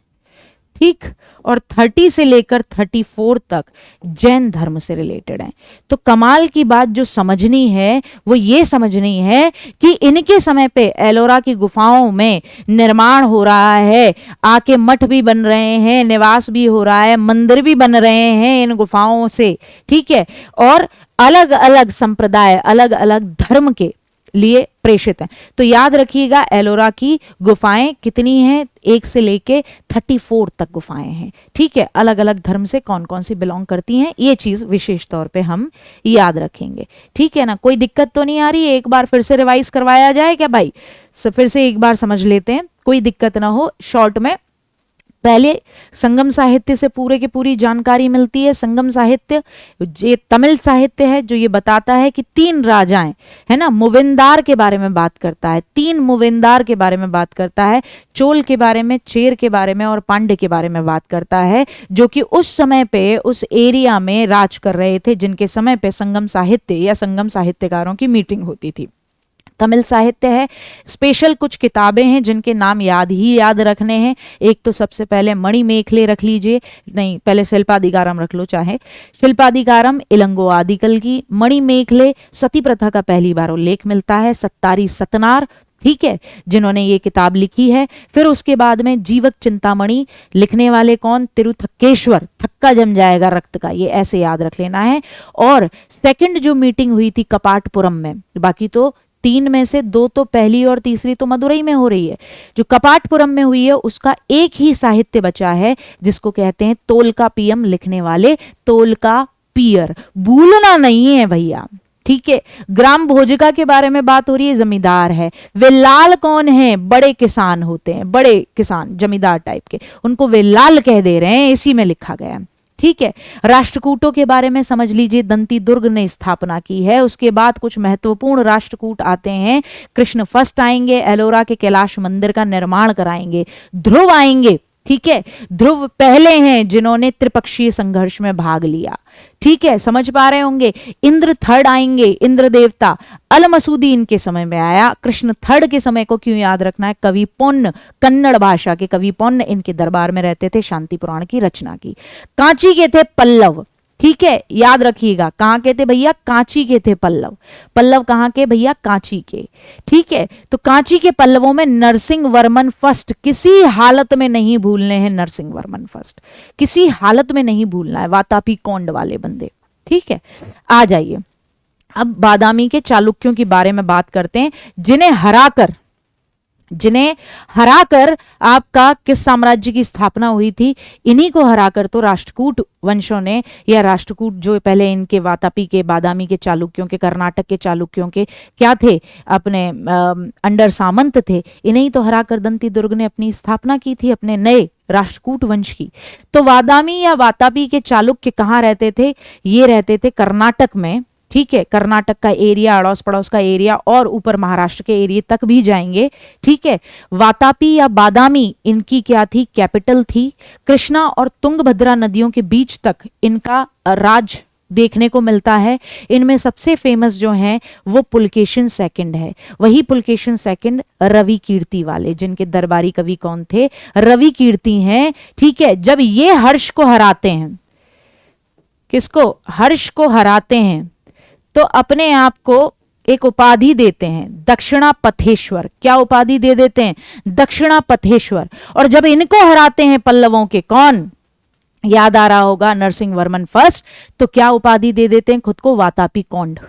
ठीक, और 30 से लेकर 34 तक जैन धर्म से रिलेटेड हैं। तो कमाल की बात जो समझनी है वो ये समझनी है कि इनके समय पे एलोरा की गुफाओं में निर्माण हो रहा है, आके मठ भी बन रहे हैं, निवास भी हो रहा है, मंदिर भी बन रहे हैं इन गुफाओं से। ठीक है, और अलग अलग संप्रदाय, अलग अलग धर्म के लिए प्रेषित हैं। तो याद रखिएगा एलोरा की गुफाएं कितनी हैं? 1 से लेके 34 तक गुफाएं हैं। ठीक है, अलग अलग धर्म से कौन कौन सी बिलोंग करती हैं ये चीज विशेष तौर पे हम याद रखेंगे। ठीक है ना, कोई दिक्कत तो नहीं आ रही है? एक बार फिर से रिवाइज करवाया जाए क्या भाई? फिर से एक बार समझ लेते हैं, कोई दिक्कत ना हो। शॉर्ट में पहले संगम साहित्य से पूरे की पूरी जानकारी मिलती है। संगम साहित्य ये तमिल साहित्य है जो ये बताता है कि 3 राजाएं, है ना, मूवेंदार के बारे में बात करता है, 3 मूवेंदार के बारे में बात करता है, चोल के बारे में, चेर के बारे में और पांड्य के बारे में बात करता है, जो कि उस समय पे उस एरिया में राज कर रहे थे, जिनके समय पे संगम साहित्य या संगम साहित्यकारों की मीटिंग होती थी। तमिल साहित्य है, स्पेशल कुछ किताबें हैं जिनके नाम याद रखने हैं। एक तो सबसे पहले मणिमेखले रख लीजिए, नहीं पहले शिल्पाधिकारम रख लो, चाहे शिल्पाधिकारम इलंगो आदिकल की, मणिमेखले सती प्रथा का पहली बार उल्लेख मिलता है, सत्तारी सतनार, ठीक है, जिन्होंने ये किताब लिखी है। फिर उसके बाद में जीवक चिंतामणि, लिखने वाले कौन? तिरुथक्केश्वर, थक्का जम जाएगा रक्त का, ये ऐसे याद रख लेना है। और सेकंड जो मीटिंग हुई थी कपाटपुरम में, बाकी तो 3 में से 2 तो पहली और तीसरी तो मदुरई में हो रही है, जो कपाटपुरम में हुई है उसका एक ही साहित्य बचा है जिसको कहते हैं तोलका पियम, लिखने वाले तोलका पियर, भूलना नहीं है भैया। ठीक है, ग्राम भोजिका के बारे में बात हो रही है, जमींदार है। वेलाल कौन है? बड़े किसान होते हैं, बड़े किसान जमींदार टाइप के, उनको वेलाल कह दे रहे हैं, इसी में लिखा गया है। ठीक है, राष्ट्रकूटों के बारे में समझ लीजिए, दंती दुर्ग ने स्थापना की है। उसके बाद कुछ महत्वपूर्ण राष्ट्रकूट आते हैं। कृष्ण फर्स्ट आएंगे, एलोरा के कैलाश मंदिर का निर्माण कराएंगे। ध्रुव आएंगे, ठीक है, ध्रुव पहले हैं जिन्होंने त्रिपक्षीय संघर्ष में भाग लिया। ठीक है, समझ पा रहे होंगे। इंद्र थर्ड आएंगे, इंद्र देवता, अल मसूदी इनके समय में आया। कृष्ण थर्ड के समय को क्यों याद रखना है? कवि पोन्न, कन्नड़ भाषा के कवि पोन्न इनके दरबार में रहते थे, शांति पुराण की रचना की। कांची के थे पल्लव, ठीक है, याद रखिएगा, कहां के थे भैया? कांची के थे पल्लव। पल्लव कहां के भैया? कांची के। ठीक है, तो कांची के पल्लवों में नरसिंह वर्मन फर्स्ट, किसी हालत में नहीं भूलने हैं नरसिंह वर्मन फर्स्ट, किसी हालत में नहीं भूलना है, वातापी कोंड वाले बंदे। ठीक है, आ जाइए अब बादामी के चालुक्यों के बारे में बात करते हैं, जिन्हें हराकर जिन्हें हराकर आपका किस साम्राज्य की स्थापना हुई थी, इन्हीं को हराकर तो राष्ट्रकूट वंशों ने, या राष्ट्रकूट जो पहले इनके वातापी के, बादामी के चालुक्यों के, कर्नाटक के चालुक्यों के क्या थे, अपने अंडर सामंत थे, इन्हें तो हराकर दंती दुर्ग ने अपनी स्थापना की थी अपने नए राष्ट्रकूट वंश की। तो वादामी या वातापी के चालुक्य कहाँ रहते थे, ये रहते थे कर्नाटक में। ठीक है, कर्नाटक का एरिया, अड़ोस पड़ोस का एरिया और ऊपर महाराष्ट्र के एरिया तक भी जाएंगे। ठीक है, वातापी या बादामी इनकी क्या थी, कैपिटल थी। कृष्णा और तुंगभद्रा नदियों के बीच तक इनका राज देखने को मिलता है। इनमें सबसे फेमस जो हैं वो पुलकेशिन सेकंड है। वही पुलकेशिन सेकंड रवि कीर्ति वाले, जिनके दरबारी कवि कौन थे, रवि कीर्ति हैं। ठीक है, जब ये हर्ष को हराते हैं, किसको, हर्ष को हराते हैं, तो अपने आप को एक उपाधि देते हैं, दक्षिणापथेश्वर। क्या उपाधि दे देते हैं, दक्षिणापथेश्वर। और जब इनको हराते हैं पल्लवों के, कौन याद आ रहा होगा, नरसिंह वर्मन फर्स्ट, तो क्या उपाधि दे देते हैं खुद को, वातापी कौंड।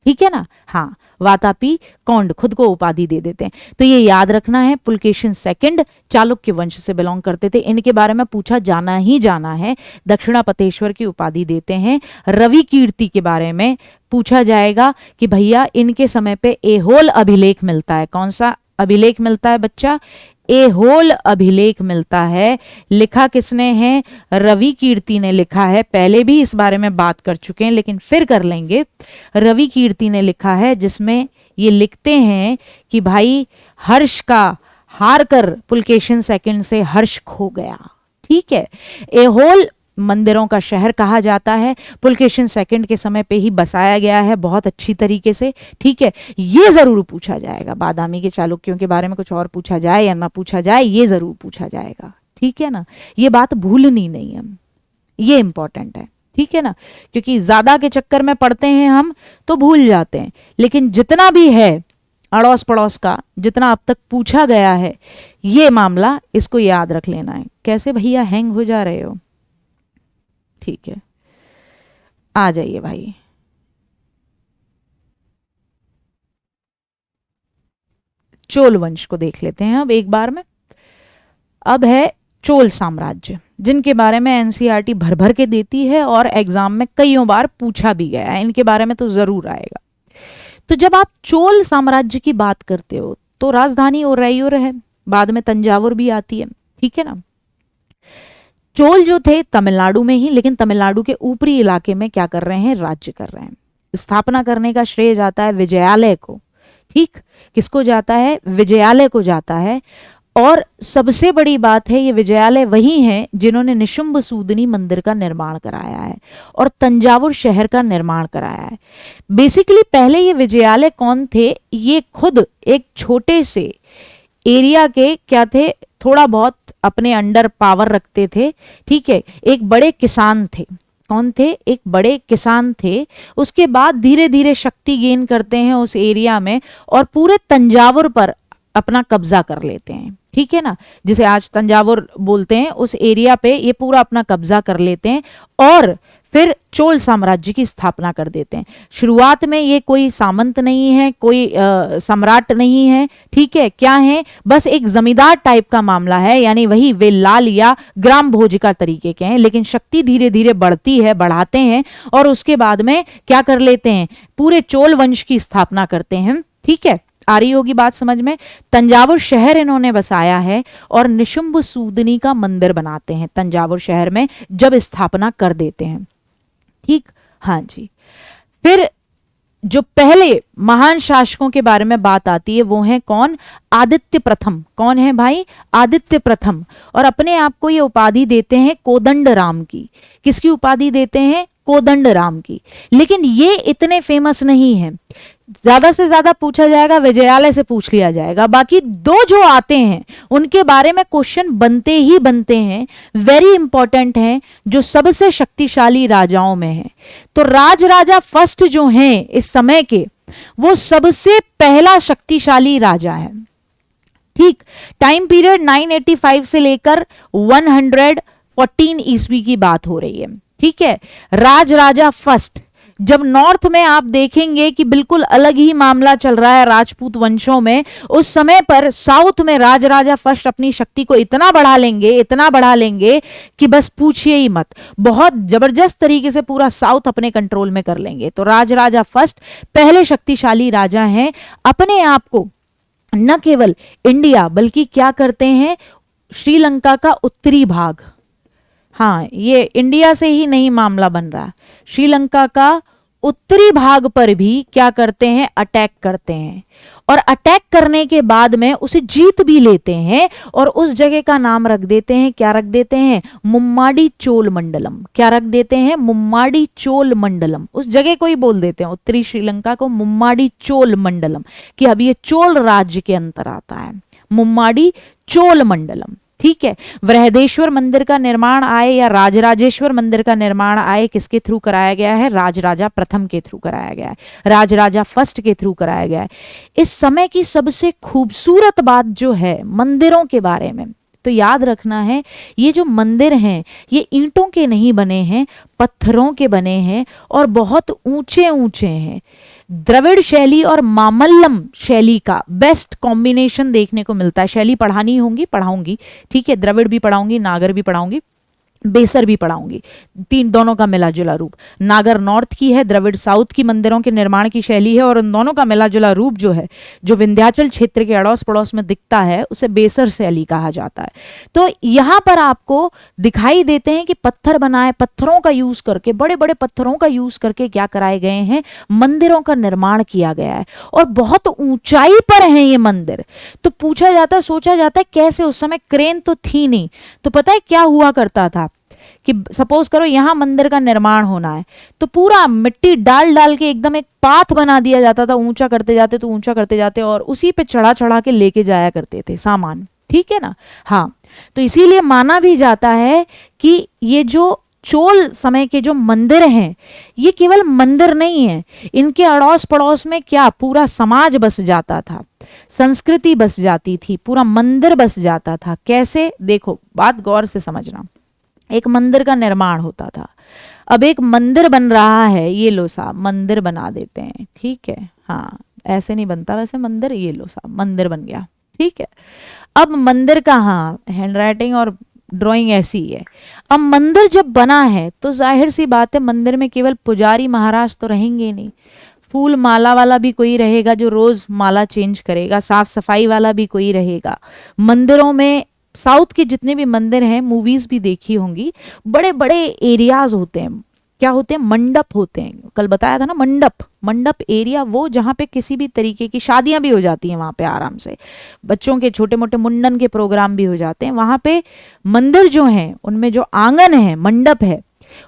ठीक है ना, हाँ, वातापी कौंड खुद को उपाधि दे देते हैं। तो ये याद रखना है, पुलकेशिन सेकंड चालुक्य वंश से बिलोंग करते थे, इनके बारे में पूछा जाना ही जाना है। दक्षिणापथेश्वर की उपाधि देते हैं। रवि कीर्ति के बारे में पूछा जाएगा कि भैया इनके समय पे एहोल अभिलेख मिलता है। कौन सा अभिलेख मिलता है बच्चा, एहोल अभिलेख मिलता है। लिखा किसने है, रवि कीर्ति ने लिखा है। पहले भी इस बारे में बात कर चुके हैं लेकिन फिर कर लेंगे। रवि कीर्ति ने लिखा है, जिसमें ये लिखते हैं कि भाई हर्ष का हार कर पुलकेशिन सेकंड से हर्ष खो गया। ठीक है, एहोल मंदिरों का शहर कहा जाता है, पुलकेशिन सेकंड के समय पे ही बसाया गया है बहुत अच्छी तरीके से। ठीक है, ये जरूर पूछा जाएगा, बादामी के चालुक्यों के बारे में कुछ और पूछा जाए या ना पूछा जाए, ये जरूर पूछा जाएगा। ठीक है ना, ये बात भूलनी नहीं है, ये इंपॉर्टेंट है। ठीक है ना, क्योंकि ज्यादा के चक्कर में पढ़ते हैं हम तो भूल जाते हैं, लेकिन जितना भी है अड़ोस पड़ोस का, जितना अब तक पूछा गया है, ये मामला इसको याद रख लेना है। कैसे भैया हैंग हो जा रहे हो, ठीक है, आ जाइए भाई। चोल वंश को देख लेते हैं अब एक बार में। अब है चोल साम्राज्य, जिनके बारे में एनसीईआरटी भर भर के देती है और एग्जाम में कईयों बार पूछा भी गया है, इनके बारे में तो जरूर आएगा। तो जब आप चोल साम्राज्य की बात करते हो तो राजधानी ओरैयूर है, बाद में तंजावुर भी आती है। ठीक है ना, चोल जो थे तमिलनाडु में ही, लेकिन तमिलनाडु के ऊपरी इलाके में क्या कर रहे हैं, राज्य कर रहे हैं। स्थापना करने का श्रेय जाता है विजयालय को। ठीक, किसको जाता है, विजयालय को जाता है। और सबसे बड़ी बात है, ये विजयालय वही हैं जिन्होंने निशुंभ सूदनी मंदिर का निर्माण कराया है और तंजावुर शहर का निर्माण कराया है। बेसिकली पहले ये विजयालय कौन थे, ये खुद एक छोटे से एरिया के क्या थे, थोड़ा बहुत अपने अंडर पावर रखते थे। ठीक है, एक बड़े किसान थे। कौन थे, एक बड़े किसान थे। उसके बाद धीरे धीरे शक्ति गेन करते हैं उस एरिया में और पूरे तंजावुर पर अपना कब्जा कर लेते हैं। ठीक है ना, जिसे आज तंजावुर बोलते हैं, उस एरिया पे ये पूरा अपना कब्जा कर लेते हैं और फिर चोल साम्राज्य की स्थापना कर देते हैं। शुरुआत में ये कोई सामंत नहीं है, कोई सम्राट नहीं है। ठीक है, क्या है, बस एक जमींदार टाइप का मामला है, यानी वही वे लाल या ग्राम भोज का तरीके के हैं। लेकिन शक्ति धीरे धीरे बढ़ती है, बढ़ाते हैं और उसके बाद में क्या कर लेते हैं, पूरे चोल वंश की स्थापना करते हैं। ठीक है, आ रही होगी बात समझ में। तंजावुर शहर इन्होंने बसाया है और निशुंभ सूदनी का मंदिर बनाते हैं तंजावुर शहर में जब स्थापना कर देते हैं। ठीक, हाँ जी। फिर जो पहले महान शासकों के बारे में बात आती है वो है कौन, आदित्य प्रथम। कौन है भाई, आदित्य प्रथम। और अपने आप को ये उपाधि देते हैं कोदंड राम की। किसकी उपाधि देते हैं, कोदंड राम की। लेकिन ये इतने फेमस नहीं है, ज्यादा से ज्यादा पूछा जाएगा विजयालय से पूछ लिया जाएगा। बाकी दो जो आते हैं उनके बारे में क्वेश्चन बनते ही बनते हैं, वेरी इंपॉर्टेंट हैं, जो सबसे शक्तिशाली राजाओं में है। तो राजराजा फर्स्ट जो हैं इस समय के, वो सबसे पहला शक्तिशाली राजा है। ठीक, टाइम पीरियड 985 से लेकर 114 ईस्वी की बात हो रही है। ठीक है, राजराजा फर्स्ट जब नॉर्थ में आप देखेंगे कि बिल्कुल अलग ही मामला चल रहा है राजपूत वंशों में, उस समय पर साउथ में राजराजा फर्स्ट अपनी शक्ति को इतना बढ़ा लेंगे कि बस पूछिए ही मत, बहुत जबरदस्त तरीके से पूरा साउथ अपने कंट्रोल में कर लेंगे। तो राजराजा फर्स्ट पहले शक्तिशाली राजा हैं, अपने आप को न केवल इंडिया बल्कि क्या करते हैं, श्रीलंका का उत्तरी भाग, हाँ ये इंडिया से ही नहीं मामला बन रहा, श्रीलंका का उत्तरी भाग पर भी क्या करते हैं, अटैक करते हैं। और अटैक करने के बाद में उसे जीत भी लेते हैं और उस जगह का नाम रख देते हैं, क्या रख देते हैं, मुम्माडी चोल मंडलम। क्या रख देते हैं, मुम्माडी चोल मंडलम। उस जगह को ही बोल देते हैं, उत्तरी श्रीलंका को मुम्माडी चोल मंडलम, कि अब ये चोल राज्य के अंतर आता है, मुम्माडी चोल मंडलम। ठीक है, बृहदेश्वर मंदिर का निर्माण आए या राजराजेश्वर मंदिर का निर्माण आए, किसके थ्रू कराया गया है, राजराजा प्रथम के थ्रू कराया गया है, राजराजा फर्स्ट के थ्रू कराया गया है। इस समय की सबसे खूबसूरत बात जो है मंदिरों के बारे में, तो याद रखना है ये जो मंदिर हैं ये ईंटों के नहीं बने हैं, पत्थरों के बने हैं और बहुत ऊंचे ऊंचे हैं। द्रविड़ शैली और मामल्लम शैली का बेस्ट कॉम्बिनेशन देखने को मिलता है। शैली पढ़ाऊंगी, ठीक है, द्रविड़ भी पढ़ाऊंगी, नागर भी पढ़ाऊंगी, बेसर भी पढ़ाऊंगी, तीन दोनों का मिला जुला रूप। नागर नॉर्थ की है, द्रविड़ साउथ की मंदिरों के निर्माण की शैली है, और उन दोनों का मिला जुला रूप जो है, जो विंध्याचल क्षेत्र के अड़ोस पड़ोस में दिखता है, उसे बेसर शैली कहा जाता है। तो यहां पर आपको दिखाई देते हैं कि पत्थर बनाए, पत्थरों का यूज करके, बड़े बड़े पत्थरों का यूज करके क्या कराए गए हैं, मंदिरों का निर्माण किया गया है, और बहुत ऊंचाई पर है ये मंदिर। तो पूछा जाता है, सोचा जाता है कैसे, उस समय क्रेन तो थी नहीं, तो पता है क्या हुआ करता था कि सपोज करो यहां मंदिर का निर्माण होना है, तो पूरा मिट्टी डाल डाल के एकदम एक पाथ बना दिया जाता था, ऊंचा करते जाते तो ऊंचा करते जाते, और उसी पे चढ़ा चढ़ा के लेके जाया करते थे सामान। ठीक है ना, हाँ, तो इसीलिए माना भी जाता है कि ये जो चोल समय के जो मंदिर हैं ये केवल मंदिर नहीं है, इनके अड़ोस पड़ोस में क्या पूरा समाज बस जाता था, संस्कृति बस जाती थी, पूरा मंदिर बस जाता था। कैसे, देखो बात गौर से समझना, एक मंदिर का निर्माण होता था, अब एक मंदिर बन रहा है, ये लो साहब मंदिर बना देते हैं, ठीक है, हाँ ऐसे नहीं बनता वैसे मंदिर, ये लो साहब मंदिर बन गया, ठीक है। अब मंदिर का, हाँ हैंड राइटिंग और ड्राइंग ऐसी ही है। अब मंदिर जब बना है तो जाहिर सी बात है मंदिर में केवल पुजारी महाराज तो रहेंगे नहीं, फूल माला वाला भी कोई रहेगा जो रोज माला चेंज करेगा, साफ सफाई वाला भी कोई रहेगा। मंदिरों में साउथ के जितने भी मंदिर हैं, मूवीज भी देखी होंगी, बड़े बड़े एरियाज होते हैं, क्या होते हैं, मंडप होते हैं। कल बताया था ना, मंडप एरिया, वो जहाँ पे किसी भी तरीके की शादियां भी हो जाती हैं, वहां पे आराम से बच्चों के छोटे मोटे मुंडन के प्रोग्राम भी हो जाते हैं। वहां पे मंदिर जो हैं उनमें जो आंगन है, मंडप है,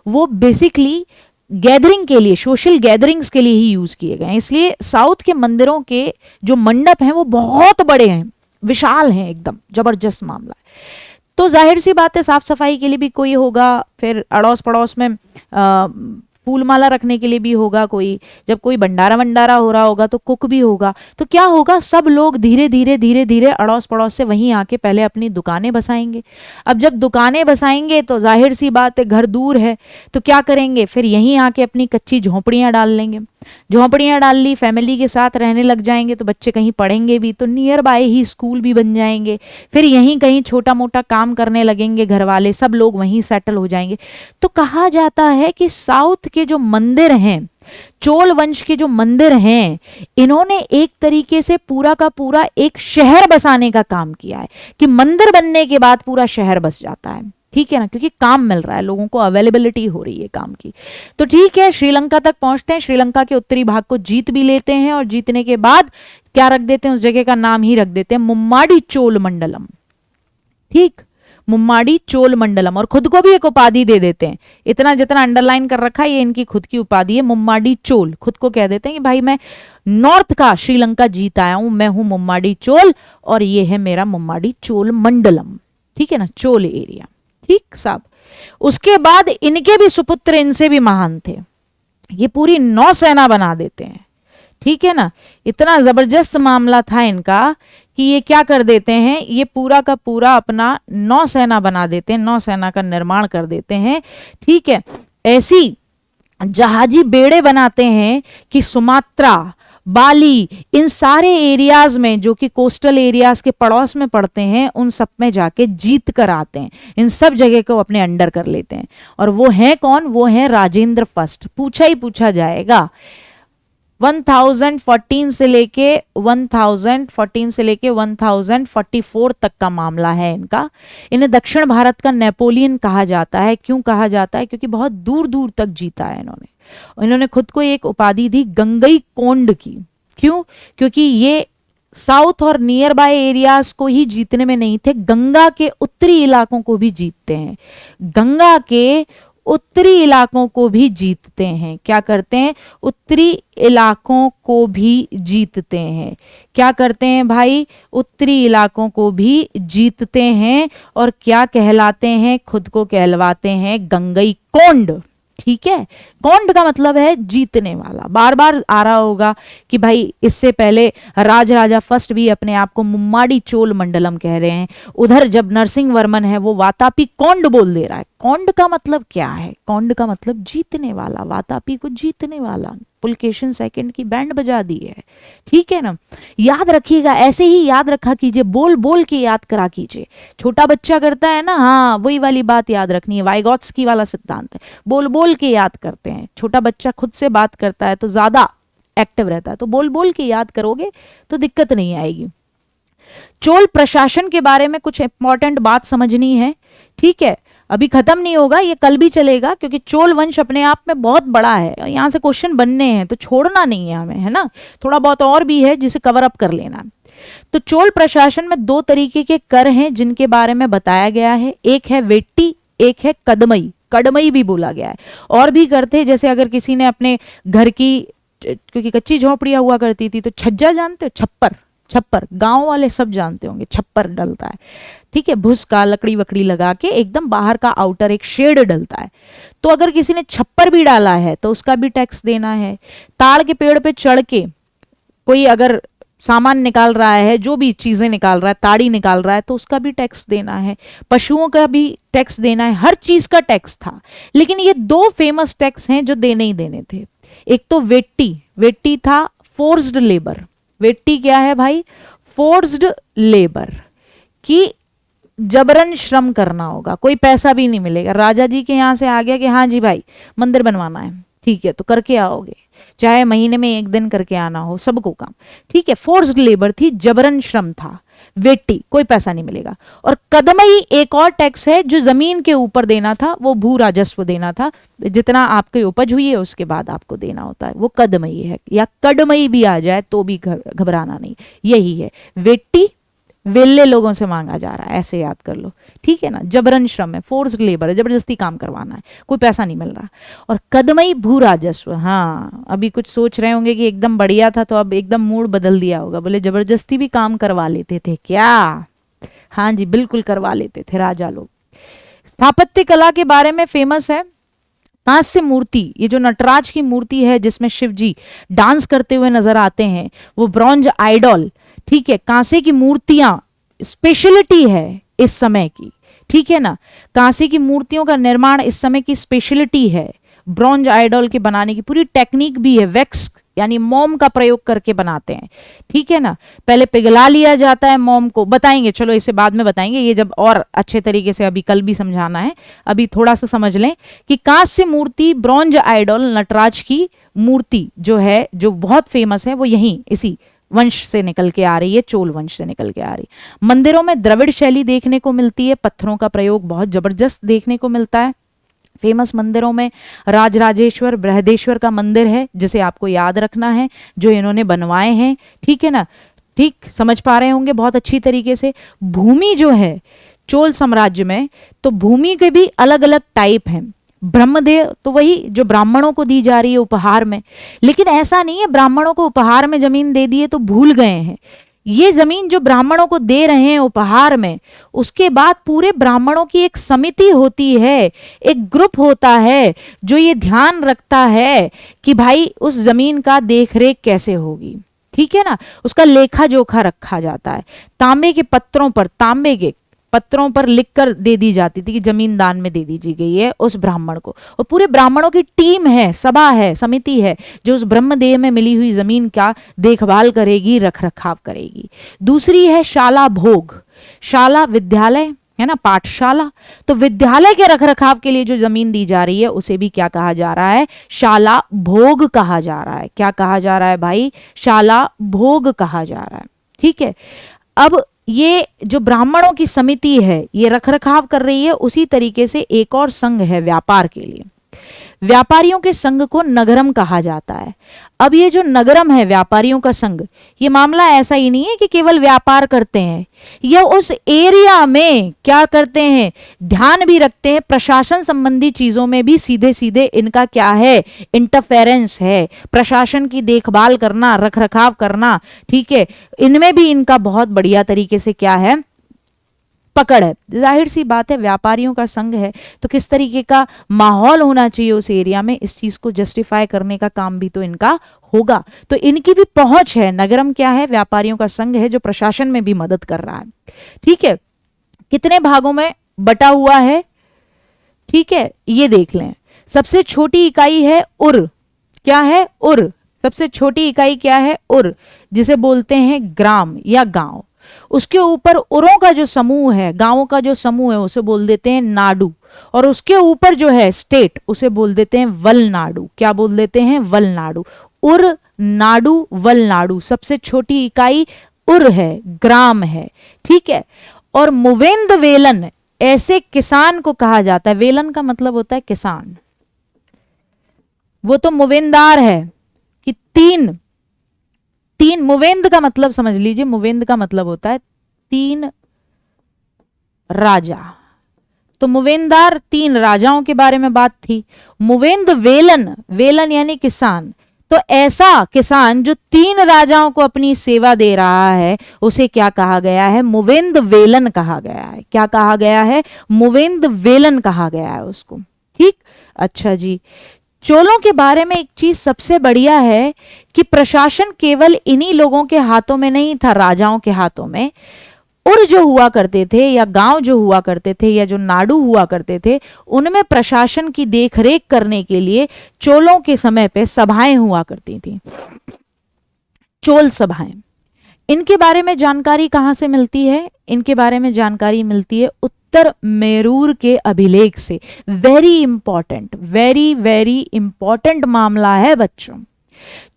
वो बेसिकली गैदरिंग के लिए, सोशल गैदरिंग्स के लिए ही यूज किए गए हैं। इसलिए साउथ के मंदिरों के जो मंडप हैं वो बहुत बड़े हैं, विशाल हैं, एकदम जबरदस्त मामला है। तो जाहिर सी बात है साफ सफाई के लिए भी कोई होगा, फिर अड़ोस पड़ोस में फूल माला रखने के लिए भी होगा कोई, जब कोई भंडारा वंडारा हो रहा होगा तो कुक भी होगा। तो क्या होगा, सब लोग धीरे धीरे अड़ोस पड़ोस से वहीं आके पहले अपनी दुकानें बसाएंगे। अब जब दुकानें बसाएंगे तो जाहिर सी बात है घर दूर है, तो क्या करेंगे, फिर यहीं आके अपनी कच्ची झोंपड़ियां डाल लेंगे। झोंपड़ियां डाल ली, फैमिली के साथ रहने लग जाएंगे, तो बच्चे कहीं पढ़ेंगे भी तो नियर बाय ही स्कूल भी बन जाएंगे, फिर यहीं कहीं छोटा मोटा काम करने लगेंगे घर वाले, सब लोग वहीं सेटल हो जाएंगे। तो कहा जाता है कि साउथ के जो मंदिर हैं, चोल वंश के जो मंदिर हैं, इन्होंने एक तरीके से पूरा का पूरा एक शहर बसाने का काम किया है, कि मंदिर बनने के बाद पूरा शहर बस जाता है। ठीक है ना, क्योंकि काम मिल रहा है, लोगों को अवेलेबिलिटी हो रही है काम की। तो ठीक है, श्रीलंका तक पहुंचते हैं, श्रीलंका के उत्तरी भाग को जीत भी लेते हैं, और जीतने के बाद क्या रख देते हैं, उस जगह का नाम ही रख देते हैं मुम्माडी चोल मंडलम। ठीक, मुम्माडी चोल मंडलम, और खुद को भी एक उपाधि दे देते हैं। इतना जितना अंडरलाइन कर रखा है ये इनकी खुद की उपाधि है, मुम्माडी चोल। खुद को कह देते हैं कि भाई मैं नॉर्थ का श्रीलंका जीत आया हूं, मैं हूं मुम्माडी चोल, और ये है मेरा मुम्माडी चोल मंडलम। ठीक है ना, चोल एरिया। ठीक साहब, उसके बाद इनके भी सुपुत्र इनसे भी महान थे, ये पूरी नौसेना बना देते हैं। ठीक है ना, इतना जबरदस्त मामला था इनका कि ये क्या कर देते हैं, ये पूरा का पूरा अपना नौसेना बना देते हैं, नौसेना का निर्माण कर देते हैं। ठीक है, ऐसी जहाजी बेड़े बनाते हैं कि सुमात्रा, बाली, इन सारे एरियाज में जो कि कोस्टल एरियाज के पड़ोस में पड़ते हैं, उन सब में जाके जीत कर आते हैं, इन सब जगह को अपने अंडर कर लेते हैं। और वो है कौन? वो है राजेंद्र फर्स्ट। पूछा ही पूछा जाएगा। 1014 से लेके 1044 तक का मामला है इनका। इन्हें दक्षिण भारत का नेपोलियन कहा जाता है। क्यों कहा जाता है? क्योंकि बहुत दूर दूर तक जीता है इन्होंने खुद को एक उपाधि दी गंगई कोंड की। क्यों? क्योंकि ये साउथ और नियर बाय एरियाज को ही जीतने में नहीं थे, गंगा के उत्तरी इलाकों को भी जीतते हैं। गंगा के उत्तरी इलाकों को भी जीतते हैं। क्या करते हैं? उत्तरी इलाकों को भी जीतते हैं। क्या करते हैं भाई? उत्तरी इलाकों को भी जीतते हैं। और क्या कहलाते हैं? खुद को कहलवाते हैं गंगई कोंड। ठीक है, कोंड का मतलब है जीतने वाला। बार बार आ रहा होगा कि भाई इससे पहले राजराजा फर्स्ट भी अपने आप को मुम्माडी चोल मंडलम कह रहे हैं। उधर जब नरसिंह वर्मन है वो वातापी कोंड बोल दे रहा है। कोंड का मतलब क्या है? कोंड का मतलब जीतने वाला, वातापी को जीतने वाला। पुलकेशन सेकंड की बैंड बजा दी है। ठीक है ना, याद रखिएगा, ऐसे ही याद रखा कीजिए, बोल बोल के याद करा कीजिए। छोटा बच्चा करता है ना, हाँ वही वाली बात याद रखनी है। वाइगॉत्स्की वाला सिद्धांत है, बोल बोल के याद करते हैं। छोटा बच्चा खुद से बात करता है तो ज्यादा एक्टिव रहता है, तो बोल बोल के याद करोगे तो दिक्कत नहीं आएगी। चोल प्रशासन के बारे में कुछ इंपॉर्टेंट बात समझनी है। ठीक है, अभी खत्म नहीं होगा, ये कल भी चलेगा, क्योंकि चोल वंश अपने आप में बहुत बड़ा है। यहाँ से क्वेश्चन बनने हैं तो छोड़ना नहीं है हमें, है ना। थोड़ा बहुत और भी है जिसे कवर अप कर लेना। तो चोल प्रशासन में दो तरीके के कर हैं जिनके बारे में बताया गया है। एक है वेट्टी, एक है कदमई। कड़मई भी बोला गया है। और भी कर थे, जैसे अगर किसी ने अपने घर की, क्योंकि कच्ची झोपड़ियां हुआ करती थी, तो छज्जा जानते हो? छप्पर, छप्पर गांव वाले सब जानते होंगे, छप्पर डलता है। ठीक है, भुस का लकड़ी वकड़ी लगा के एकदम बाहर का आउटर एक शेड डलता है। तो अगर किसी ने छप्पर भी डाला है तो उसका भी टैक्स देना है। ताड़ के पेड़ पे चढ़ के कोई अगर सामान निकाल रहा है, जो भी चीजें निकाल रहा है, ताड़ी निकाल रहा है, तो उसका भी टैक्स देना है। पशुओं का भी टैक्स देना है। हर चीज का टैक्स था। लेकिन ये दो फेमस टैक्स हैं जो देने ही देने थे। एक तो वेट्टी, वेट्टी था फोर्स्ड लेबर। वेट्टी क्या है भाई? फोर्स्ड लेबर, कि जबरन श्रम करना होगा, कोई पैसा भी नहीं मिलेगा। राजा जी के यहां से आ गया कि हाँ जी भाई मंदिर बनवाना है, ठीक है तो करके आओगे, चाहे महीने में एक दिन करके आना हो, सबको काम। ठीक है, फोर्स्ड लेबर थी, जबरन श्रम था। वेट्टी, कोई पैसा नहीं मिलेगा। और कदमई एक और टैक्स है जो जमीन के ऊपर देना था, वो भू राजस्व देना था। जितना आपकी उपज हुई है उसके बाद आपको देना होता है, वो कदमई है। या कड़मई भी आ जाए तो भी घबराना नहीं, यही है। वेट्टी वेल्ले लोगों से मांगा जा रहा है, ऐसे याद कर लो। ठीक है ना, जबरन श्रम है, फोर्स्ड लेबर है, जबरदस्ती काम करवाना है, कोई पैसा नहीं मिल रहा। और कदमई भू राजस्व, हाँ अभी कुछ सोच रहे होंगे कि एकदम बढ़िया था तो अब एकदम मूड बदल दिया होगा, बोले जबरदस्ती भी काम करवा लेते थे क्या? हाँ जी बिल्कुल करवा लेते थे राजा लोग। स्थापत्य कला के बारे में फेमस है कांस्य मूर्ति। ये जो नटराज की मूर्ति है जिसमें शिव जी डांस करते हुए नजर आते हैं, वो ब्रॉन्ज आइडल। ठीक है, कांसे की मूर्तियां स्पेशलिटी है इस समय की। ठीक है ना, कांसे की मूर्तियों का निर्माण इस समय की स्पेशलिटी है। ब्रॉन्ज आइडल के बनाने की पूरी टेक्निक भी है, वैक्स यानी मोम का प्रयोग करके बनाते हैं। ठीक है ना, पहले पिघला लिया जाता है मोम को, बताएंगे, चलो इसे बाद में बताएंगे, ये जब और अच्छे तरीके से, अभी कल भी समझाना है, अभी थोड़ा सा समझ लें कि कांस्य मूर्ति, ब्रॉन्ज आइडल, नटराज की मूर्ति जो है, जो बहुत फेमस है, वो यहीं इसी वंश से निकल के आ रही है, चोल वंश से निकल के आ रही। मंदिरों में द्रविड़ शैली देखने को मिलती है, पत्थरों का प्रयोग बहुत जबरदस्त देखने को मिलता है। फेमस मंदिरों में राजराजेश्वर, बृहदेश्वर का मंदिर है जिसे आपको याद रखना है, जो इन्होंने बनवाए हैं। ठीक है ना, ठीक समझ पा रहे होंगे बहुत अच्छी तरीके से। भूमि जो है चोल साम्राज्य में, तो भूमि के भी अलग अलग टाइप हैं। ब्रह्मदेव तो वही जो ब्राह्मणों को दी जा रही है उपहार में, लेकिन ऐसा नहीं है ब्राह्मणों को उपहार में जमीन दे दिए तो भूल गए हैं। ये जमीन जो ब्राह्मणों को दे रहे हैं उपहार में, उसके बाद पूरे ब्राह्मणों की एक समिति होती है, एक ग्रुप होता है जो ये ध्यान रखता है कि भाई उस जमीन का देखरेख कैसे होगी। ठीक है ना, उसका लेखा जोखा रखा जाता है। तांबे के पत्थरों पर पत्रों पर लिखकर दे दी जाती थी कि जमीन दान में दे दी गई है उस ब्राह्मण को, और पूरे ब्राह्मणों की टीम है, सभा है, समिति है जो उस ब्रह्मदेह में मिली हुई जमीन का देखभाल करेगी, रख रखाव करेगी। दूसरी है शाला भोग। शाला विद्यालय है ना, पाठशाला। तो विद्यालय के रखरखाव के लिए जो जमीन दी जा रही है उसे भी क्या कहा जा रहा है, शाला भोग कहा जा रहा है। क्या कहा जा रहा है भाई, शाला भोग कहा जा रहा है। ठीक है, अब ये जो ब्राह्मणों की समिति है ये रखरखाव कर रही है। उसी तरीके से एक और संघ है व्यापार के लिए, व्यापारियों के संघ को नगरम कहा जाता है। अब ये जो नगरम है व्यापारियों का संघ, ये मामला ऐसा ही नहीं है कि केवल व्यापार करते हैं, यह उस एरिया में क्या करते हैं, ध्यान भी रखते हैं, प्रशासन संबंधी चीजों में भी सीधे सीधे इनका क्या है, इंटरफेरेंस है। प्रशासन की देखभाल करना, रखरखाव करना, ठीक है, इनमें भी इनका बहुत बढ़िया तरीके से क्या है, पकड़ है। जाहिर सी बात है व्यापारियों का संघ है तो किस तरीके का माहौल होना चाहिए उस एरिया में, इस चीज को जस्टिफाई करने का काम भी तो इनका होगा। तो इनकी भी पहुंच है। नगरम क्या है, व्यापारियों का संघ है जो प्रशासन में भी मदद कर रहा है। ठीक है, कितने भागों में बटा हुआ है, ठीक है, ये देख लें। सबसे छोटी इकाई है उर। क्या है, उर। सबसे छोटी इकाई क्या है, उर, जिसे बोलते हैं ग्राम या गांव। उसके ऊपर उरों का जो समूह है, गांवों का जो समूह है, उसे बोल देते हैं नाडु। और उसके ऊपर जो है स्टेट, उसे बोल देते हैं वलनाडु। क्या बोल देते हैं, वलनाडु। उर, नाडु, वलनाडु। सबसे छोटी इकाई उर है, ग्राम है। ठीक है, और मुवेंद वेलन, ऐसे किसान को कहा जाता है। वेलन का मतलब होता है किसान, वो तो मुवेंदार है कि तीन मुवेंद का मतलब समझ लीजिए, मुवेंद का मतलब होता है 3 राजा। तो मुवेंदार 3 राजाओं के बारे में बात थी। मुवेंद वेलन, वेलन यानी किसान। तो ऐसा किसान जो 3 राजाओं को अपनी सेवा दे रहा है उसे क्या कहा गया है, मुवेंद वेलन कहा गया है। क्या कहा गया है, मुवेंद वेलन कहा गया है उसको। ठीक, अच्छा जी। चोलों के बारे में एक चीज सबसे बढ़िया है कि प्रशासन केवल इन्हीं लोगों के हाथों में नहीं था, राजाओं के हाथों में। उर जो हुआ करते थे या गांव जो हुआ करते थे या जो नाडु हुआ करते थे, उनमें प्रशासन की देखरेख करने के लिए चोलों के समय पे सभाएं हुआ करती थी, चोल सभाएं। इनके बारे में जानकारी कहां से मिलती है, इनके बारे में जानकारी मिलती है उत्तर मेरूर के अभिलेख से। Very important, very very important मामला है बच्चों।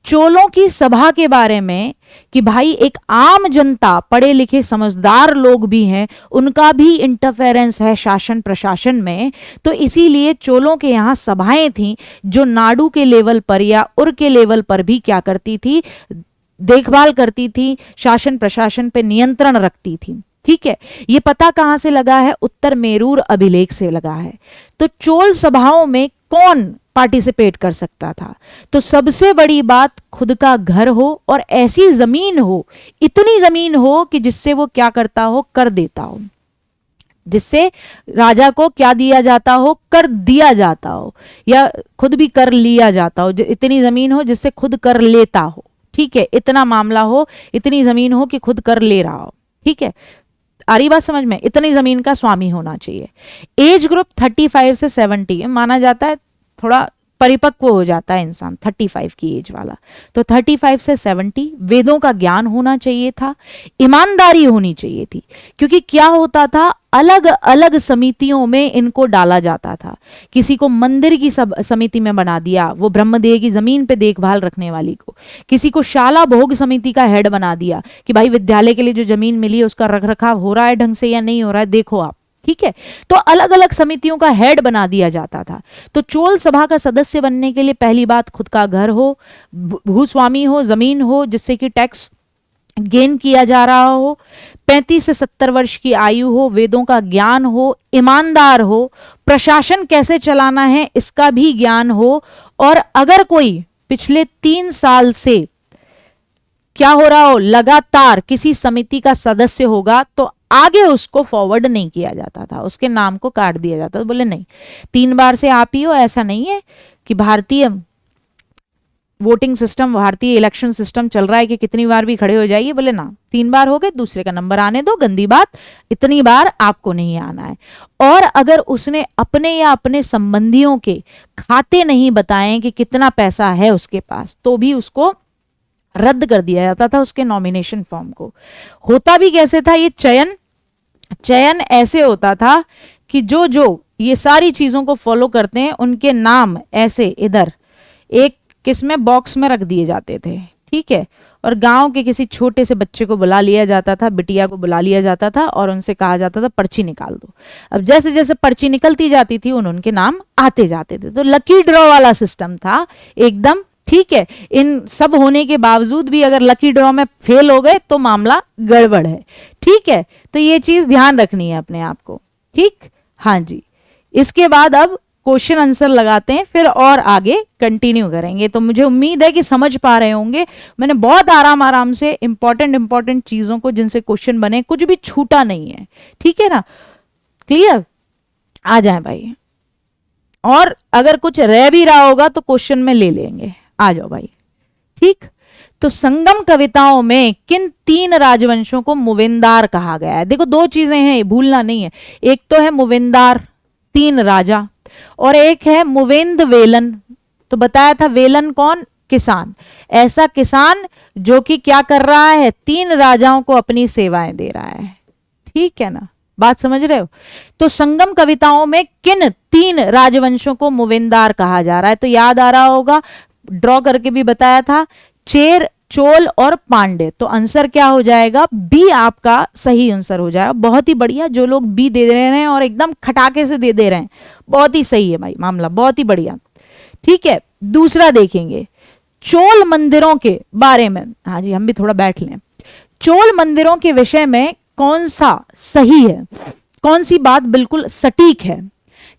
चोलों की सभा के बारे में कि भाई एक आम जनता, पढ़े लिखे समझदार लोग भी हैं, उनका भी इंटरफेरेंस है शासन प्रशासन में। तो इसीलिए चोलों के यहाँ सभाएं थीं जो नाडु के लेवल पर या उर के लेवल पर भी क्या करती थी, देखभाल करती थी, शासन प्रशासन पे नियंत्रण रखती थी। ठीक है, ये पता कहां से लगा है, उत्तर मेरूर अभिलेख से लगा है। तो चोल सभाओं में कौन पार्टिसिपेट कर सकता था, तो सबसे बड़ी बात खुद का घर हो और ऐसी जमीन हो, इतनी जमीन हो कि जिससे वो क्या करता हो, कर देता हो, जिससे राजा को क्या दिया जाता हो, कर दिया जाता हो, या खुद भी कर लिया जाता हो। इतनी जमीन हो जिससे खुद कर लेता हो। ठीक है, इतना मामला हो, इतनी जमीन हो कि खुद कर ले रहा हो। ठीक है, आ रही बात समझ में, इतनी जमीन का स्वामी होना चाहिए। एज ग्रुप 35 से 70 माना जाता है, थोड़ा परिपक्व हो जाता है इंसान 35 की एज वाला। तो 35 से 70 वेदों का ज्ञान होना चाहिए था, ईमानदारी होनी चाहिए थी। क्योंकि क्या होता था, अलग अलग समितियों में इनको डाला जाता था। किसी को मंदिर की समिति में बना दिया, वो ब्रह्मदेव की जमीन पे देखभाल रखने वाली को। किसी को शाला भोग समिति का हेड बना दिया कि भाई विद्यालय के लिए जो जमीन मिली है उसका रखरखाव हो रहा है ढंग से या नहीं हो रहा है, देखो आप। ठीक है, तो अलग अलग समितियों का हेड बना दिया जाता था। तो चोल सभा का सदस्य बनने के लिए पहली बात खुद का घर हो, भूस्वामी हो, जमीन हो जिससे कि टैक्स गेन किया जा रहा हो, 35 से 70 वर्ष की आयु हो, वेदों का ज्ञान हो, ईमानदार हो, प्रशासन कैसे चलाना है इसका भी ज्ञान हो, और अगर कोई पिछले 3 साल से क्या हो रहा हो, लगातार किसी समिति का सदस्य होगा तो आगे उसको फॉरवर्ड नहीं किया जाता था, उसके नाम को काट दिया जाता था। बोले नहीं, 3 बार से आप ही हो, ऐसा नहीं है कि भारतीय वोटिंग सिस्टम, भारतीय इलेक्शन सिस्टम चल रहा है कि कितनी बार भी खड़े हो जाइए, बोले ना 3 बार हो गए, दूसरे का नंबर आने दो, गंदी बात, इतनी बार आपको नहीं आना है। और अगर उसने अपने या अपने संबंधियों के खाते नहीं बताए कि कितना पैसा है उसके पास, तो भी उसको रद्द कर दिया जाता था उसके नॉमिनेशन फॉर्म को। होता भी कैसे था ये चयन? चयन ऐसे होता था कि जो जो ये सारी चीजों को फॉलो करते हैं उनके नाम ऐसे इधर एक किसमें बॉक्स में रख दिए जाते थे, ठीक है। और गांव के किसी छोटे से बच्चे को बुला लिया जाता था, बिटिया को बुला लिया जाता था और उनसे कहा जाता था पर्ची निकाल दो। अब जैसे जैसे पर्ची निकलती जाती थी उनके नाम आते जाते थे। तो लकी ड्रॉ वाला सिस्टम था एकदम, ठीक है। इन सब होने के बावजूद भी अगर लकी ड्रॉ में फेल हो गए तो मामला गड़बड़ है, ठीक है। तो ये चीज ध्यान रखनी है अपने आप को, ठीक। हाँ जी, इसके बाद अब क्वेश्चन आंसर लगाते हैं, फिर और आगे कंटिन्यू करेंगे। तो मुझे उम्मीद है कि समझ पा रहे होंगे। मैंने बहुत आराम आराम से इंपॉर्टेंट चीजों को जिनसे क्वेश्चन बने, कुछ भी छूटा नहीं है, ठीक है ना। क्लियर? आ जाए भाई, और अगर कुछ रह भी रहा होगा तो क्वेश्चन में ले लेंगे। आ जाओ भाई, ठीक। तो संगम कविताओं में किन 3 राजवंशों को मुविंदार कहा गया है? देखो 2 चीजें हैं, भूलना नहीं है। एक तो है मुविंदार 3 राजा, और एक है मुवेंद वेलन। तो बताया था वेलन कौन? किसान। ऐसा किसान जो कि क्या कर रहा है? 3 राजाओं को अपनी सेवाएं दे रहा है, ठीक है ना। बात समझ रहे हो? तो संगम कविताओं में किन 3 राजवंशों को मुविंदार कहा जा रहा है? तो याद आ रहा होगा, ड्रॉ करके भी बताया था, चेर, चोल और पांडे। तो आंसर क्या हो जाएगा? बी आपका सही आंसर हो जाएगा। बहुत ही बढ़िया, जो लोग बी दे रहे हैं और एकदम खटाके से दे रहे हैं, बहुत ही सही है भाई मामला, बहुत ही बढ़िया, ठीक है। दूसरा देखेंगे चोल मंदिरों के बारे में। हाँ जी, हम भी थोड़ा बैठ लें। चोल मंदिरों के विषय में कौन सा सही है, कौन सी बात बिल्कुल सटीक है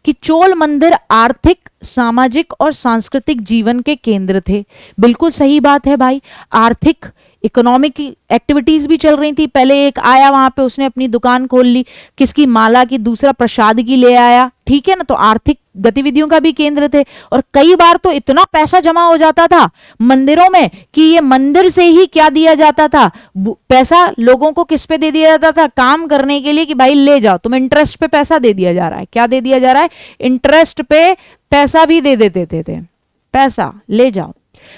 कि चोल मंदिर आर्थिक, सामाजिक और सांस्कृतिक जीवन के केंद्र थे? बिल्कुल सही बात है भाई। आर्थिक, इकोनॉमिक एक्टिविटीज भी चल रही थी। पहले एक आया, वहां पे उसने अपनी दुकान खोल ली, किसकी? माला की। दूसरा प्रसाद की ले आया, ठीक है ना। तो आर्थिक गतिविधियों का भी केंद्र थे। और कई बार तो इतना पैसा जमा हो जाता था मंदिरों में कि ये मंदिर से ही क्या दिया जाता था? पैसा लोगों को किस पे दे दिया जाता था? काम करने के लिए, कि भाई ले जाओ, तुम्हें इंटरेस्ट पे पैसा दे दिया जा रहा है। क्या दे दिया जा रहा है? इंटरेस्ट पे पैसा भी दे देते थे, पैसा ले जाओ।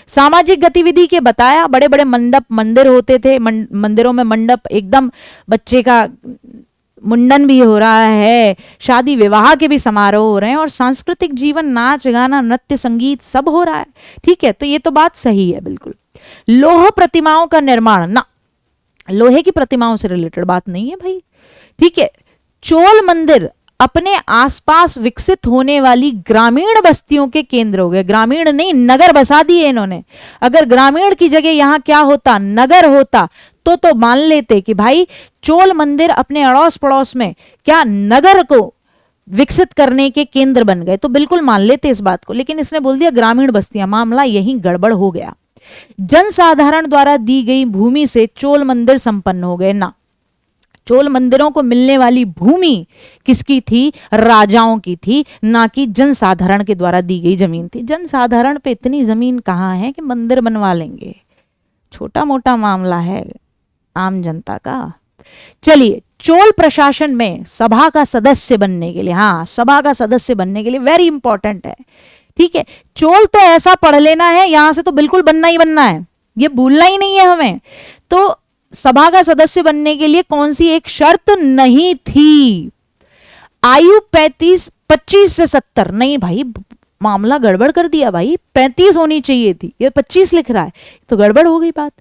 सामाजिक गतिविधि के बताया, बड़े बड़े मंडप, मंदिर होते थे, मंदिरों में मंडप, एकदम बच्चे का मुंडन भी हो रहा है, शादी विवाह के भी समारोह हो रहे हैं, और सांस्कृतिक जीवन, नाच गाना, नृत्य, संगीत सब हो रहा है, ठीक है। तो ये तो बात सही है बिल्कुल। लोह प्रतिमाओं का निर्माण, ना, लोहे की प्रतिमाओं से रिलेटेड बात नहीं है भाई, ठीक है। चोल मंदिर अपने आसपास विकसित होने वाली ग्रामीण बस्तियों के केंद्र हो गए। ग्रामीण नहीं, नगर बसा दिए इन्होंने। अगर ग्रामीण की जगह यहां क्या होता? नगर होता, तो मान लेते कि भाई चोल मंदिर अपने अड़ोस पड़ोस में क्या नगर को विकसित करने के केंद्र बन गए, तो बिल्कुल मान लेते इस बात को। लेकिन इसने बोल दिया ग्रामीण बस्तियां, मामला यहीं गड़बड़ हो गया। जनसाधारण द्वारा दी गई भूमि से चोल मंदिर संपन्न हो गए, ना। चोल मंदिरों को मिलने वाली भूमि किसकी थी? राजाओं की थी, ना कि जनसाधारण के द्वारा दी गई जमीन थी। जनसाधारण पे इतनी जमीन कहाँ है कि मंदिर बनवा लेंगे? छोटा मोटा मामला है आम जनता का। चलिए, चोल प्रशासन में सभा का सदस्य बनने के लिए, हाँ, सभा का सदस्य बनने के लिए वेरी इंपॉर्टेंट है, ठीक है। चोल तो ऐसा पढ़ लेना है, यहां से तो बिल्कुल बनना ही बनना है, ये भूलना ही नहीं है हमें। तो सभा का सदस्य बनने के लिए कौन सी एक शर्त नहीं थी? आयु 25 से 70 नहीं भाई, मामला गड़बड़ कर दिया भाई। 35 होनी चाहिए थी, ये 25 लिख रहा है, तो गड़बड़ हो गई बात।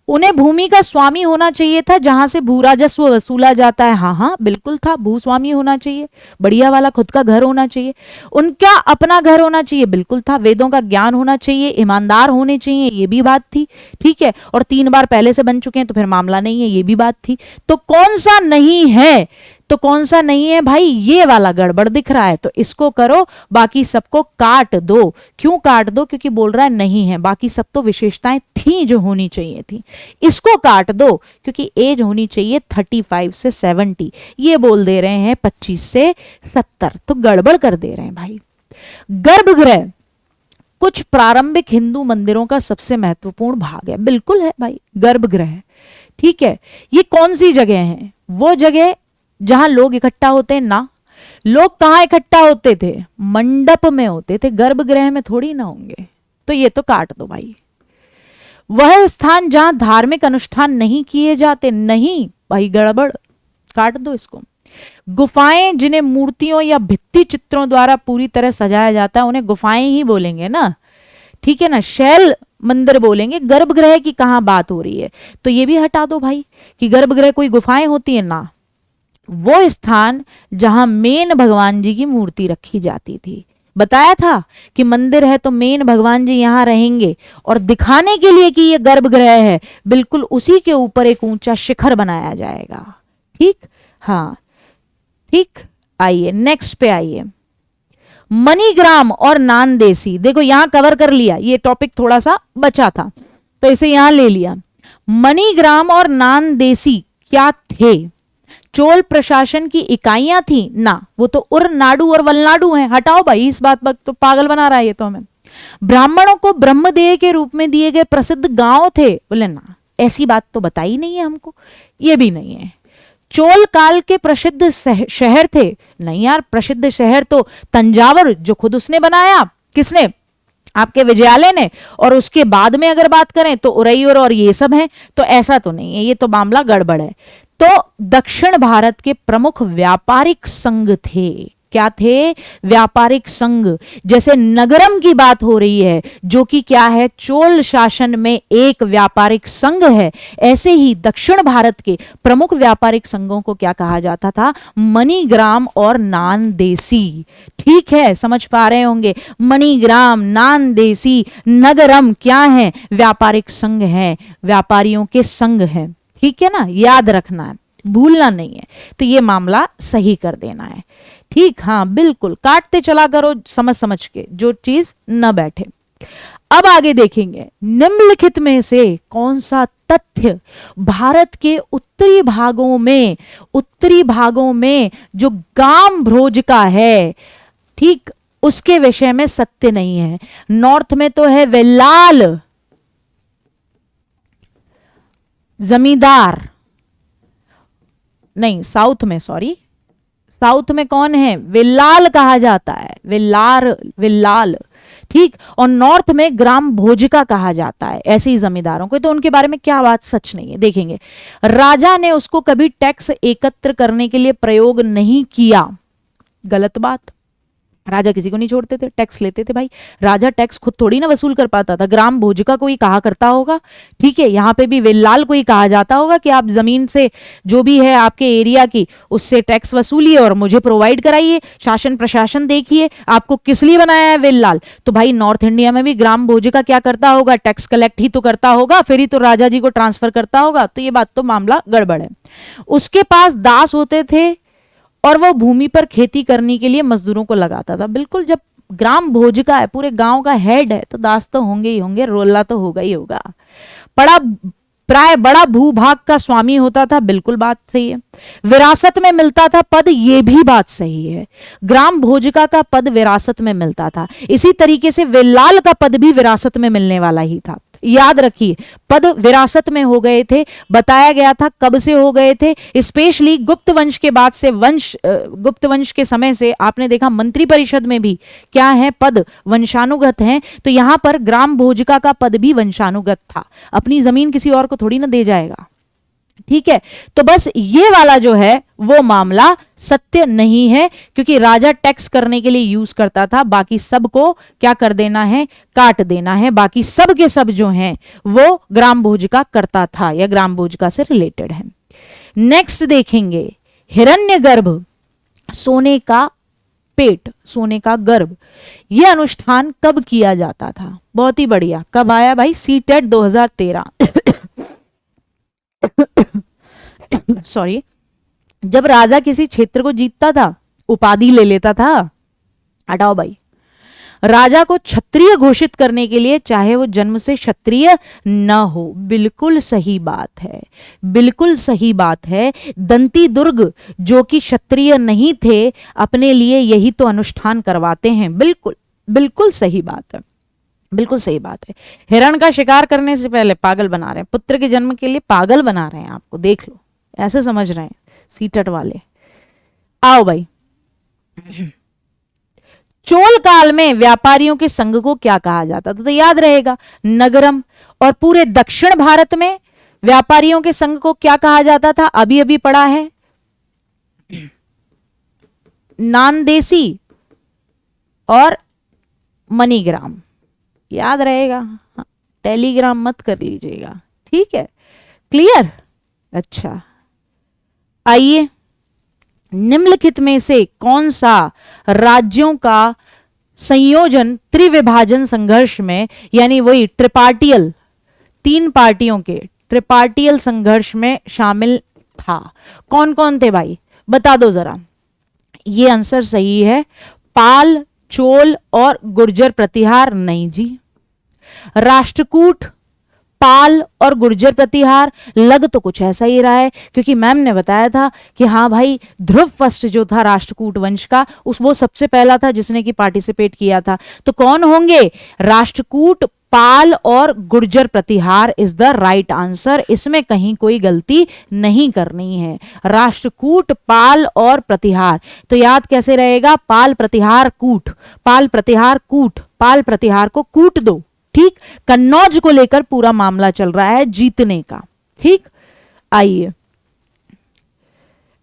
उन्हें भूमि का स्वामी होना चाहिए था जहां से भू राजस्व वसूला जाता है। हाँ हाँ बिल्कुल था, भूस्वामी होना चाहिए, बढ़िया वाला, खुद का घर होना चाहिए, उनका अपना घर होना चाहिए, बिल्कुल था। वेदों का ज्ञान होना चाहिए, ईमानदार होने चाहिए, ये भी बात थी, ठीक है। और 3 बार पहले से बन चुके हैं तो फिर मामला नहीं है, ये भी बात थी। तो कौन सा नहीं है? तो कौन सा नहीं है भाई? ये वाला गड़बड़ दिख रहा है, तो इसको करो, बाकी सबको काट दो। क्यों काट दो? क्योंकि बोल रहा है नहीं है, बाकी सब तो विशेषताएं थी जो होनी चाहिए थी, इसको काट दो क्योंकि एज होनी चाहिए 35 से 70, ये बोल दे रहे हैं 25 से 70, तो गड़बड़ कर दे रहे हैं भाई। गर्भगृह कुछ प्रारंभिक हिंदू मंदिरों का सबसे महत्वपूर्ण भाग है। बिल्कुल है भाई, गर्भगृह। ठीक है, ये कौन सी जगह है? वो जगह जहां लोग इकट्ठा होते हैं ना। लोग कहां इकट्ठा होते थे? मंडप में होते थे, गर्भगृह में थोड़ी ना होंगे। तो ये तो काट दो भाई। वह स्थान जहां धार्मिक अनुष्ठान नहीं किए जाते, नहीं भाई, गड़बड़, काट दो इसको। गुफाएं जिन्हें मूर्तियों या भित्ति चित्रों द्वारा पूरी तरह सजाया जाता है, उन्हें गुफाएं ही बोलेंगे ना, ठीक है ना, शैल मंदिर बोलेंगे। गर्भगृह की कहां बात हो रही है? तो ये भी हटा दो भाई कि गर्भगृह कोई गुफाएं होती है ना। वो स्थान जहां मेन भगवान जी की मूर्ति रखी जाती थी। बताया था कि मंदिर है तो मेन भगवान जी यहां रहेंगे, और दिखाने के लिए कि ये गर्भगृह है, बिल्कुल उसी के ऊपर एक ऊंचा शिखर बनाया जाएगा। ठीक, हाँ ठीक। आइए नेक्स्ट पे आइए, मणिग्राम और नानदेसी। देखो यहां कवर कर लिया, ये टॉपिक थोड़ा सा बचा था तो इसे यहां ले लिया। मणिग्राम और नानदेसी क्या थे? चोल प्रशासन की इकाइयां थी ना, वो तो उरनाडु और वलनाडु हैं। हटाओ भाई इस बात पर, तो पागल बना रहा है ये तो हमें। ब्राह्मणों को ब्रह्मदेव के रूप में दिए गए प्रसिद्ध गांव थे, बोले ना, ऐसी बात तो बताई नहीं है हमको, ये भी नहीं है। चोल काल के प्रसिद्ध शहर थे, नहीं यार, प्रसिद्ध शहर तो तंजावर, जो खुद उसने बनाया, किसने? आपके विजयालय ने। और उसके बाद में अगर बात करें तो उरैयूर और ये सब हैं, तो ऐसा तो नहीं है, ये तो मामला गड़बड़ है। तो दक्षिण भारत के प्रमुख व्यापारिक संघ थे। क्या थे? व्यापारिक संघ। जैसे नगरम की बात हो रही है, जो कि क्या है? चोल शासन में एक व्यापारिक संघ है, ऐसे ही दक्षिण भारत के प्रमुख व्यापारिक संघों को क्या कहा जाता था? मणिग्राम और नानदेसी। ठीक है, समझ पा रहे होंगे। मणिग्राम, नानदेसी, नगरम क्या है? व्यापारिक संघ है, व्यापारियों के संघ है। ठीक है ना, याद रखना है, भूलना नहीं है। तो ये मामला सही कर देना है। ठीक, हाँ बिल्कुल, काटते चला करो समझ समझ के, जो चीज न बैठे। अब आगे देखेंगे, निम्नलिखित में से कौन सा तथ्य भारत के उत्तरी भागों में जो गाम भ्रोजका है, ठीक, उसके विषय में सत्य नहीं है? नॉर्थ में तो है वेल्लाल, जमींदार, नहीं साउथ में, सॉरी, साउथ में कौन है? विल्लाल कहा जाता है, विल्लाल। ठीक, और नॉर्थ में ग्राम भोजिका कहा जाता है ऐसे ही जमींदारों को। तो उनके बारे में क्या बात सच नहीं है, देखेंगे। राजा ने उसको कभी टैक्स एकत्र करने के लिए प्रयोग नहीं किया, गलत बात। राजा किसी को नहीं छोड़ते थे, टैक्स लेते थे भाई। राजा टैक्स खुद थोड़ी ना वसूल कर पाता था, ग्राम भोजिका को ही कहा करता होगा। ठीक है, यहाँ पे भी विल्लाल को ही कहा जाता होगा कि आप जमीन से जो भी है आपके एरिया की, उससे टैक्स वसूलिए और मुझे प्रोवाइड कराइए, शासन प्रशासन देखिए, आपको किस लिए बनाया है विल्लाल। तो भाई नॉर्थ इंडिया में भी ग्राम भोजिका क्या करता होगा? टैक्स कलेक्ट ही तो करता होगा, फिर ही तो राजा जी को ट्रांसफर करता होगा। तो ये बात तो मामला गड़बड़ है। उसके पास दास होते थे और वो भूमि पर खेती करने के लिए मजदूरों को लगाता था। बिल्कुल, जब ग्राम भोजिका है, पूरे गांव का हेड है, तो दास तो होंगे ही होंगे, रोला तो होगा ही होगा। प्राय बड़ा भूभाग का स्वामी होता था, बिल्कुल बात सही है। विरासत में मिलता था पद, ये भी बात सही है। ग्राम भोजिका का पद विरासत में मिलता था, इसी तरीके से विल्लाल का पद भी विरासत में मिलने वाला ही था। याद रखिए, पद विरासत में हो गए थे, बताया गया था कब से हो गए थे। स्पेशली गुप्त वंश के बाद से, गुप्त वंश के समय से आपने देखा मंत्री परिषद में भी क्या है? पद वंशानुगत हैं। तो यहां पर ग्राम भोजिका का पद भी वंशानुगत था, अपनी जमीन किसी और को थोड़ी ना दे जाएगा। ठीक है, तो बस ये वाला जो है वो मामला सत्य नहीं है, क्योंकि राजा टैक्स करने के लिए यूज करता था, बाकी सबको क्या कर देना है? काट देना है। बाकी सब के सब जो हैं वो ग्राम भोजिका करता था या ग्राम भोजिका से रिलेटेड है। नेक्स्ट देखेंगे, हिरण्यगर्भ, सोने का पेट, सोने का गर्भ, यह अनुष्ठान कब किया जाता था? बहुत ही बढ़िया, कब आया भाई? सीटेट 2013 सॉरी, जब राजा किसी क्षेत्र को जीतता था, उपाधि ले लेता था। हटाओ भाई, राजा को क्षत्रिय घोषित करने के लिए, चाहे वो जन्म से क्षत्रिय न हो। बिल्कुल सही बात है, बिल्कुल सही बात है। दंती दुर्ग जो कि क्षत्रिय नहीं थे, अपने लिए यही तो अनुष्ठान करवाते हैं। बिल्कुल बिल्कुल सही बात है। बिल्कुल सही बात है। हिरण का शिकार करने से पहले पागल बना रहे हैं, पुत्र के जन्म के लिए पागल बना रहे हैं आपको, देख लो, ऐसे समझ रहे हैं सीटट वाले। आओ भाई, चोल काल में व्यापारियों के संघ को क्या कहा जाता था? तो याद रहेगा, नगरम। और पूरे दक्षिण भारत में व्यापारियों के संघ को क्या कहा जाता था? अभी अभी पढ़ा है, नानदेसी और मनीग्राम, याद रहेगा। हाँ, टेलीग्राम मत कर लीजिएगा, ठीक है, क्लियर। अच्छा, आइए, निम्नलिखित में से कौन सा राज्यों का संयोजन त्रिविभाजन संघर्ष में, यानी वही ट्रिपार्टियल, तीन पार्टियों के ट्रिपार्टियल संघर्ष में शामिल था? कौन कौन थे भाई, बता दो जरा। ये आंसर सही है, पाल, चोल और गुर्जर प्रतिहार नहीं जी। राष्ट्रकूट, पाल और गुर्जर प्रतिहार, लग तो कुछ ऐसा ही रहा है, क्योंकि मैम ने बताया था कि हाँ भाई, ध्रुव फर्स्ट जो था राष्ट्रकूट वंश का, वो सबसे पहला था जिसने कि पार्टिसिपेट किया था। तो कौन होंगे? राष्ट्रकूट, पाल और गुर्जर प्रतिहार इज द राइट आंसर। इसमें कहीं कोई गलती नहीं करनी है। राष्ट्रकूट, पाल और प्रतिहार। तो याद कैसे रहेगा? पाल प्रतिहार कूट, पाल प्रतिहार कूट, पाल प्रतिहार को कूट दो, ठीक। कन्नौज को लेकर पूरा मामला चल रहा है जीतने का, ठीक। आइए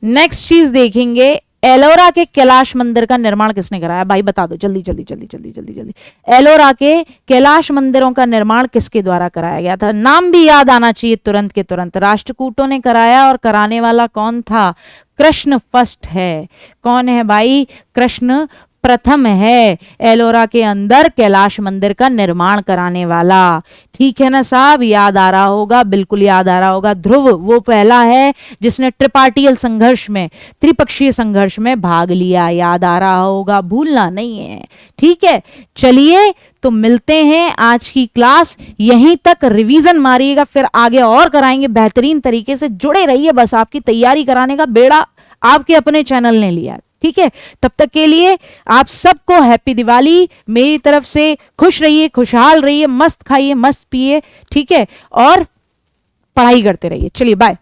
नेक्स्ट चीज देखेंगे, एलोरा के कैलाश मंदिर का निर्माण किसने कराया? भाई बता दो जल्दी जल्दी जल्दी जल्दी जल्दी जल्दी। एलोरा के कैलाश मंदिरों का निर्माण किसके द्वारा कराया गया था? नाम भी याद आना चाहिए तुरंत के तुरंत। राष्ट्रकूटों ने कराया, और कराने वाला कौन था? कृष्ण फर्स्ट है। कौन है भाई? कृष्ण प्रथम है एलोरा के अंदर कैलाश मंदिर का निर्माण कराने वाला, ठीक है ना साहब? याद आ रहा होगा, बिल्कुल याद आ रहा होगा। ध्रुव वो पहला है जिसने ट्रिपार्टियल संघर्ष में, त्रिपक्षीय संघर्ष में भाग लिया, याद आ रहा होगा, भूलना नहीं है, ठीक है। चलिए तो मिलते हैं, आज की क्लास यहीं तक, रिवीजन मारिएगा, फिर आगे और कराएंगे बेहतरीन तरीके से। जुड़े रहिए, बस आपकी तैयारी कराने का बेड़ा आपके अपने चैनल ने लिया, ठीक है। तब तक के लिए आप सबको हैप्पी दिवाली मेरी तरफ से। खुश रहिए, खुशहाल रहिए, मस्त खाइए, मस्त पिए, ठीक है, और पढ़ाई करते रहिए। चलिए बाय।